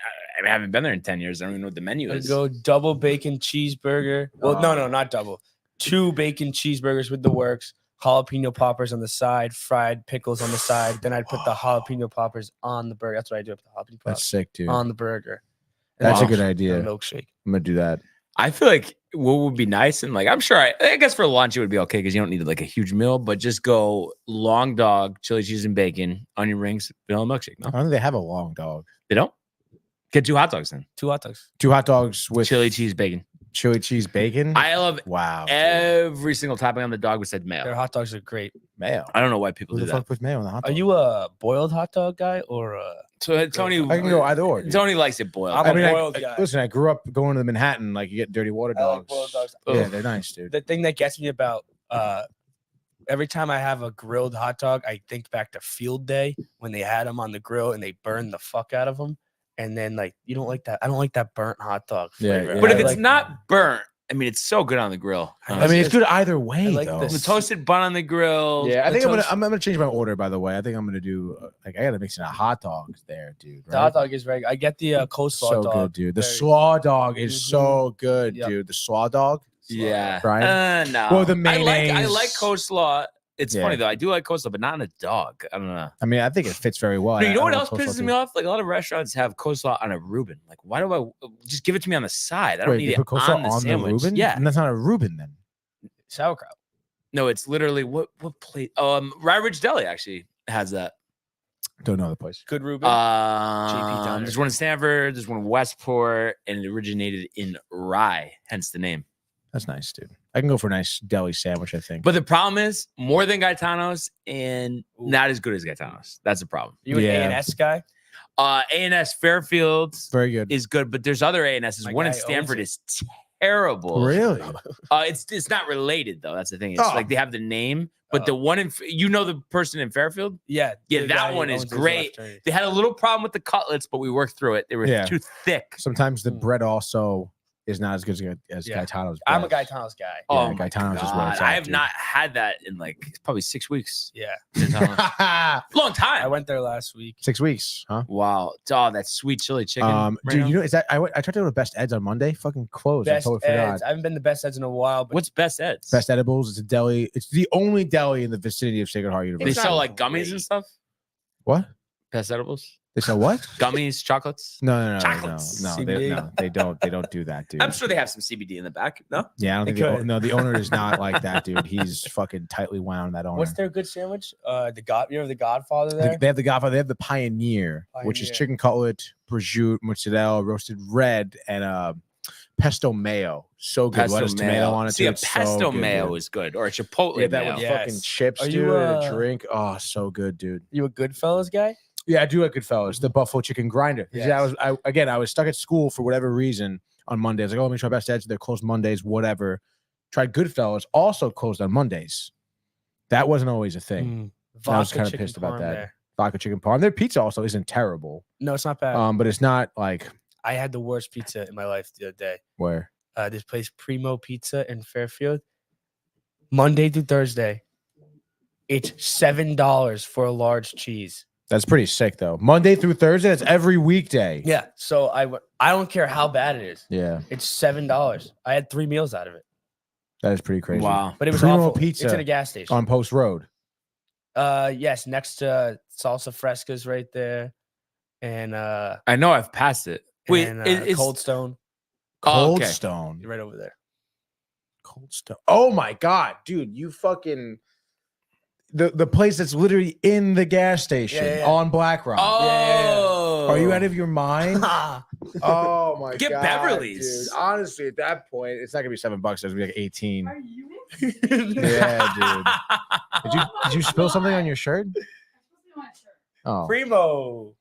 haven't been there in 10 years. I don't even know what the menu I'd is. go double bacon cheeseburger. Well, no, not double. 2 bacon cheeseburgers with the works. Jalapeno poppers on the side, fried pickles on the side. Then I'd put the jalapeno poppers on the burger. That's what I do with the jalapeno That's poppers sick, dude. on the burger. And That's then a good a idea. I'm milkshake. gonna do that. I feel like what would be nice, and like I'm sure I guess for lunch it would be okay because you don't need like a huge meal, but just go long dog, chili cheese and bacon, onion rings, vanilla milkshake. No, I don't think they have a long dog. they don't. Get 2 hot dogs then. 2 hot dogs. 2 hot dogs with Chili cheese bacon. chili cheese bacon. I love wow. dude. every single topping on the dog was said Their mayo. hot dogs are great. Mayo. I don't know why people Who do the that. fuck puts mayo on the hot Are dog? you a boiled hot dog guy or a? So Tony, I can go either or. dude. Tony likes it boiled. I'm I a mean, boiled guy. listen, I grew up going to the Manhattan. Like you get dirty water I like dogs. boiled dogs. Yeah, Ugh. they're nice, dude. The thing that gets me about every time I have a grilled hot dog, I think back to field day when they had them on the grill and they burned the fuck out of them. And then like you don't like that. I don't like that burnt hot dog Yeah, flavor. yeah. but I if it's like- not burnt, I mean, it's so good on the grill. I mean, it's good either way, like though. this. The toasted bun on the grill. Yeah, I the think toast- I'm gonna change my order. By the way, I think I'm gonna do like I gotta mix in a hot dog there, dude. the hot dog is very. I get the coleslaw so dog. good, dude. The Very- slaw dog is Mhm. so good, Yep. dude. The slaw dog. Yeah. Brian? No. Well, the I like mayonnaise. coleslaw. It's Yeah. funny though. I do like coleslaw, but not in a dog. I don't know. I mean, I think it fits very well. No, you know I what love else coleslaw, pisses too. me off? Like a lot of restaurants have coleslaw on a Reuben. Like, why do I just give it to me on the side? I don't Wait, need they it put coleslaw on the sandwich. Reuben? Yeah. And that's not a Reuben then. sauerkraut. No, it's literally what plate? Rye Ridge Deli actually has that. Don't know the place. Good Reuben. Diner. There's one in Stanford. There's one in Westport, and it originated in Rye, hence the name. That's nice, dude. I can go for a nice deli sandwich, I think. But the problem is more than Gaetano's and not as good as Gaetano's. That's the problem. You an yeah. A&S guy? A&S Fairfield Very good. is good, but there's other A&S's. My One in guy owns Stanford it. is terrible. Really? It's not related though. That's the thing. It's Oh. like they have the name, but the one in the person in Fairfield. Yeah, Yeah, the that guy one who is owns his great. left turn. They had a little problem with the cutlets, but we worked through it. They were too thick. Sometimes the Mm. bread also is not as good as Yeah. Gaetano's. I'm a bread. Gaetano's guy. Oh Yeah, my Gaetano's is where it's God. I at, have dude. not had that in like probably 6 weeks. Yeah, Long I time. went there last week. 6 weeks, huh? Wow. Oh, that sweet chili chicken. Dude, Reno. you know, is that I tried to go to Best Eds on Monday. Fucking closed. I Best totally forgot. Eds. I haven't been to Best Eds in a while. But What's Best Eds? Best Edibles. It's a deli. It's the only deli in the vicinity of Sacred Heart They University. sell like gummies and stuff. What? Best Edibles. They sell what? Gummies, chocolates. No, Chocolates. CBD. they don't do that, dude. I'm sure they have some CBD in the back. No. Yeah, I don't They think could. no, the owner is not like that, dude. He's fucking tightly wound. That owner. what's their good sandwich? You know the Godfather there. They have the Godfather. They have the Pioneer, which is Pioneer. chicken cutlet, prosciutto, mozzarella, roasted red, and pesto mayo. So good. Lettuce tomato on it. See, too. a It's so pesto good, mayo dude. is good, or a chipotle Yeah, that mayo. with Yes. fucking chips, Are dude, you, and a drink. Oh, so good, dude. You a Goodfellas guy? Yeah, I do like Goodfellas. The buffalo chicken grinder. Yes. Yeah, I was stuck at school for whatever reason on Monday. I was like, oh, let me try Best Eds. They're closed Mondays, whatever. Tried Goodfellas, also closed on Mondays. That wasn't always a thing. I was Vodka kind of chicken pissed about parm that. there. Vodka chicken parm. Their pizza also isn't terrible. No, it's not bad. But it's not like I had the worst pizza in my life the other day. where. This place, Primo Pizza in Fairfield. Monday through Thursday, it's $7 for a large cheese. That's pretty sick though. Monday through Thursday. That's every weekday. Yeah, so I don't care how bad it is. Yeah, It's $7. I had 3 meals out of it, that is pretty crazy. Wow. but it was Primo awful. Pizza It's in a gas station. on Post Road. Yes, next to Salsa Fresca's right there, and I know I've passed it. Wait, and, it's Cold Stone. Oh, Cold okay. Stone. You're right over there. Cold Stone. Oh my god, dude! You fucking the place that's literally in the gas station Yeah. on Black Rock. Oh, Are you out of your mind? Oh my Get god, Beverly's. dude. Honestly, at that point, it's not gonna be $7. It's gonna be like 18. Are you Yeah, dude. Did you spill something on your shirt? Oh, Primo.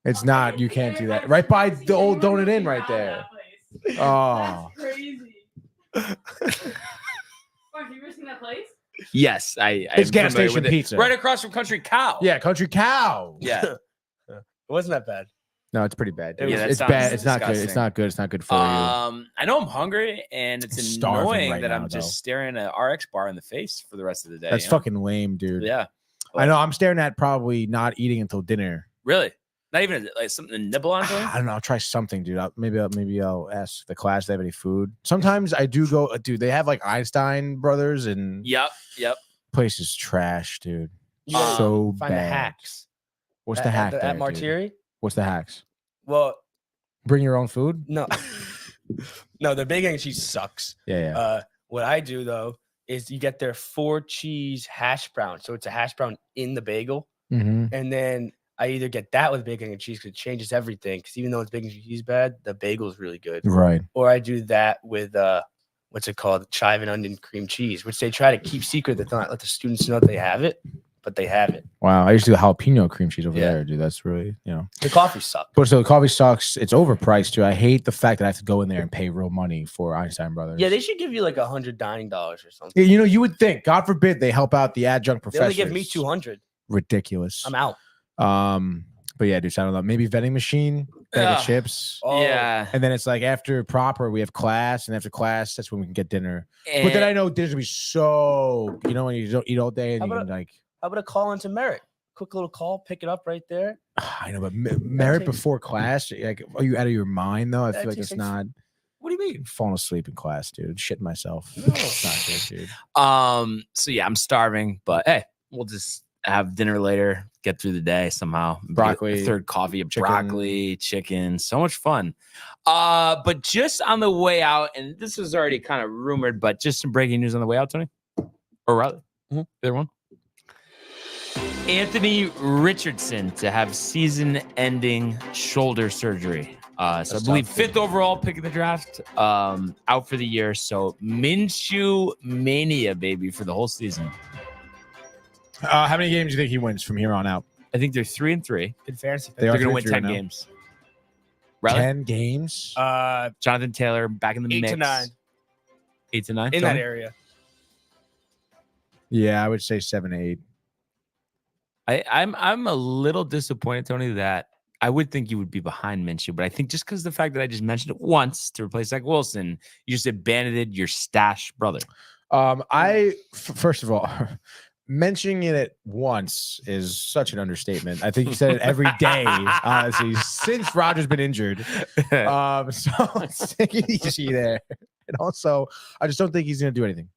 it's not. You can't do that. Right by the old Donut Inn, right there. Oh, That's crazy. Fuck, you ever seen that place? Yes, I. It's I'm gas familiar station with it. pizza. right across from Country Cow. yeah, Country Cow. yeah. It wasn't that bad. No, it's pretty bad. Yeah, Dude. that It's sounds bad. It's not good. It's disgusting. not good. It's not good for you. I know I'm hungry, and it's I'm starving annoying right that I'm now, just though. staring at RX bar in the face for the rest of the day. That's you know? fucking lame, dude. Yeah. I know. I'm staring at probably not eating until dinner. Really? Not even like something to nibble on. I don't know. I'll try something, dude. Maybe I'll ask the class if they have any food. Sometimes I do go, dude. They have like Einstein Brothers, and Yep. place is trash, dude. You gotta So find bad. the hacks. What's the hack? at there, dude? Martiri? What's the hacks? Well, Bring your own food. no, no. Their bacon and cheese sucks. Yeah. What I do though is you get their 4 cheese hash brown, so it's a hash brown in the bagel, Mm-hmm. and then I either get that with bacon and cheese because it changes everything. Because even though it's bacon and cheese bad, the bagel is really good. Right. Or I do that with what's it called, chive and onion cream cheese, which they try to keep secret. They don't let the students know they have it, but they have it. Wow. I used to do jalapeno cream cheese over Yeah. there, dude. That's really, The coffee sucks. But so the coffee sucks. It's overpriced too. I hate the fact that I have to go in there and pay real money for Einstein Brothers. Yeah, they should give you like $100 dining dollars or something. Yeah, you would think, God forbid, they help out the adjunct They professors. only give me 200. Ridiculous. I'm out. But yeah, dude, I don't know. Maybe vending machine, bag of Ugh. chips. Oh, Yeah. And then it's like after proper, we have class, and after class, that's when we can get dinner. But then I know dinner's gonna be so, when you don't eat all day and How you about can like, How about a call into Merritt? Quick little call, pick it up right there. I know, but merit takes- before class, like, are you out of your mind though? I That feel like takes it's like- not. What do you mean? Falling asleep in class, dude. Shitting myself. No. It's not good, dude. So yeah, I'm starving, but hey, we'll just have dinner later, get through the day somehow. Get Broccoli, a third coffee of chicken. broccoli, chicken, so much fun. But just on the way out, and this was already kind of rumored, but just some breaking news on the way out, Tony. Or Riley. Either one. Anthony Richardson to have season-ending shoulder surgery. So I believe 5th overall pick in the draft, out for the year. So Minshew mania, baby, for the whole season. How many games do you think he wins from here on out? I think they're 3-3. Good fantasy They pick. are They're going to 3-3 win 10 right now. games. Riley? 10 games. Jonathan Taylor back in the 8 mix. to 9. 8 to 9 in that area. Yeah, I would say 7 to 8. I'm a little disappointed, Tony, that I would think you would be behind Minshew, but I think just because the fact that I just mentioned it once to replace Zach Wilson, you just abandoned your stash brother. First of all, mentioning it once is such an understatement. I think you said it every day, honestly, since Rodgers been injured. So it's taking it easy there. And also, I just don't think he's going to do anything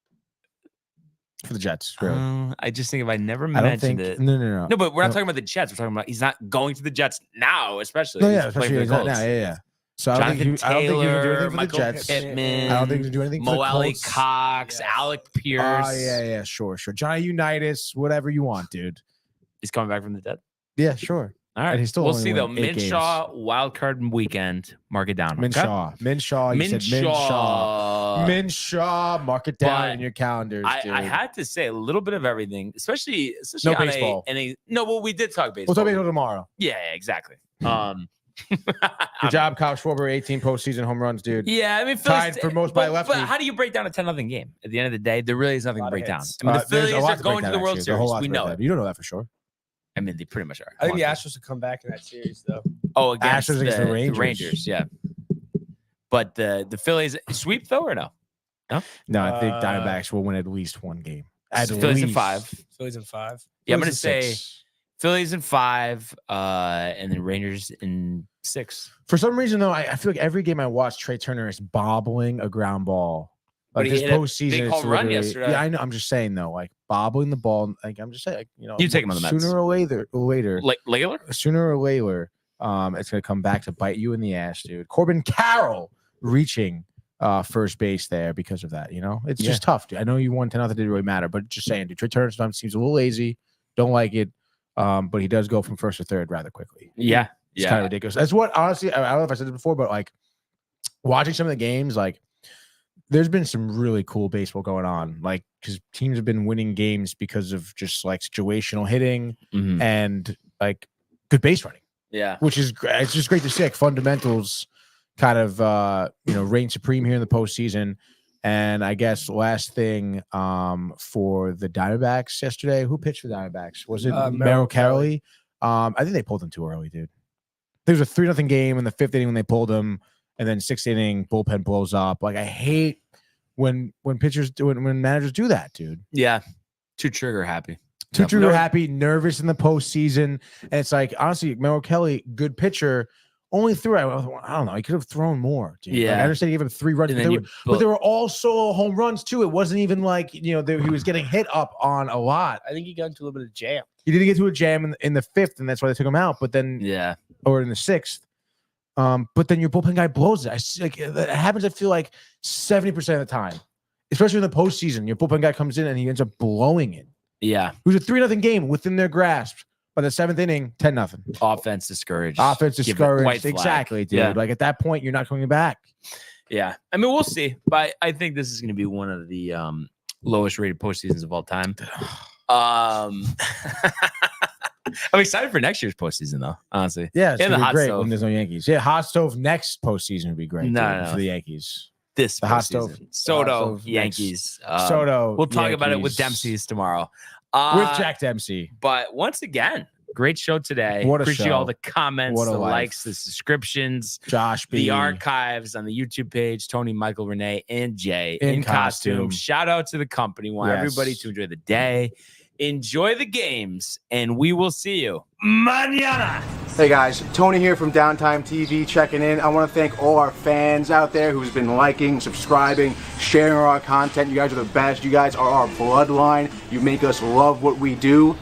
for the Jets. Really. I just think if I never I don't mentioned think. it. No. No, but we're not talking about the Jets. We're talking about he's not going to the Jets now, especially. No, yeah, He's playing especially for the he's not Colts. now. Yeah. So I don't think he's going to do anything for Michael the Jets. Pittman, I don't think he's going to do anything for Mo the Alley Colts. Cox, Alec Pierce. Yeah, sure. Johnny Unitas, whatever you want, dude. He's coming back from the dead. Yeah, sure. All right, And he's still we'll only see though. won 8 games. Minshaw wild card weekend. Mark it down. Okay? Minshaw. You said Minshaw. Mark it down in your calendars. I had to say a little bit of everything, especially No on baseball. Well, we did talk baseball. We'll talk baseball tomorrow. Yeah, exactly. Good job, Kyle Schwarber. 18 postseason home runs, dude. Yeah, I mean, tied for most by lefty. But how do you break down a 10-0 game? At the end of the day, there really is nothing to break down. hits. I mean, the There's Phillies a lot are to break going to down, the World actually. There's a whole Series. lot We to break know down. it. You don't know that for sure. I mean, they pretty much are. I think the Astros will come back in that series, though. Oh, against Astros against the the Rangers. Rangers, yeah. But the Phillies sweep though or no? No, I think Diamondbacks will win at least one game. At Phillies in least. 5. Phillies in 5. Yeah, I'm gonna Phillies in say 6. Phillies in 5, and then Rangers in 6. For some reason, though, I feel like every game I watch, Trey Turner is bobbling a ground ball. But Like he this hit a postseason, big it's home run literally- yesterday. Yeah, I know. I'm just saying though, like bobbling the ball. Like I'm just saying, like, You take him on the Mets. sooner or later, Layler? sooner or later, it's gonna come back to bite you in the ass, dude. Corbin Carroll reaching first base there because of that. It's just tough, dude. I know you won 10-0, it didn't really matter, but just saying, dude, Trey Turner sometimes seems a little lazy. Don't like it, but he does go from first to third rather quickly. Yeah. It's kind of ridiculous. That's what, honestly, I don't know if I said this before, but like watching some of the games, like there's been some really cool baseball going on, like because teams have been winning games because of just like situational hitting Mhm. and like good base running, Yeah. which is great. It's just great to see like fundamentals kind of reign supreme here in the postseason. And I guess last thing for the Diamondbacks yesterday, who pitched for the Diamondbacks? Was it Merrill Kelly? I think they pulled him too early, dude. There was a 3-0 game in the 5th inning when they pulled him, and then 6th inning bullpen blows up. Like I hate when pitchers do it, when managers do that, dude. Yeah. Too trigger happy. Too trigger happy, nervous in the postseason, and it's like honestly, Merrill Kelly, good pitcher, only threw. I don't know. He could have thrown more. Dude. Yeah. Like, I understand he gave him 3 runs, And but then they, but they were all solo home runs too. It wasn't even like he was getting hit up on a lot. I think he got into a little bit of jam. He didn't get to a jam in the 5th, and that's why they took him out. But then, or in the 6th. But then your bullpen guy blows it. I see, like that happens. I feel like 70% of the time, especially in the postseason, your bullpen guy comes in and he ends up blowing it. Yeah, it was a 3-0 game within their grasp. By the 7th inning, 10-0. Offense discouraged. Exactly, dude. Yeah. Like at that point, you're not coming back. Yeah, I mean, we'll see, but I think this is going to be one of the lowest rated postseasons of all time. I'm excited for next year's postseason, though. Honestly, Yeah, it's And gonna the be hot great stove. when there's no Yankees. Yeah, hot stove next postseason would be great No. for the Yankees. This The hot postseason. stove. Soto, Hot stove Yankees. Soto. We'll talk about it with Yankees. Dempsey's tomorrow. With Jack Dempsey. But once again, great show today. What a Appreciate show. all the comments, What a the life. likes, the subscriptions, Josh B. the archives on the YouTube page. Tony, Michael, Renee, and Jay In in costume. costume. Shout out to the company. Want Yes. everybody to enjoy the day, enjoy the games, and we will see you mañana. Hey guys, Tony here from Downtime TV checking in. I want to thank all our fans out there who's been liking, subscribing, sharing our content. You guys are the best. You guys are our bloodline. You make us love what we do.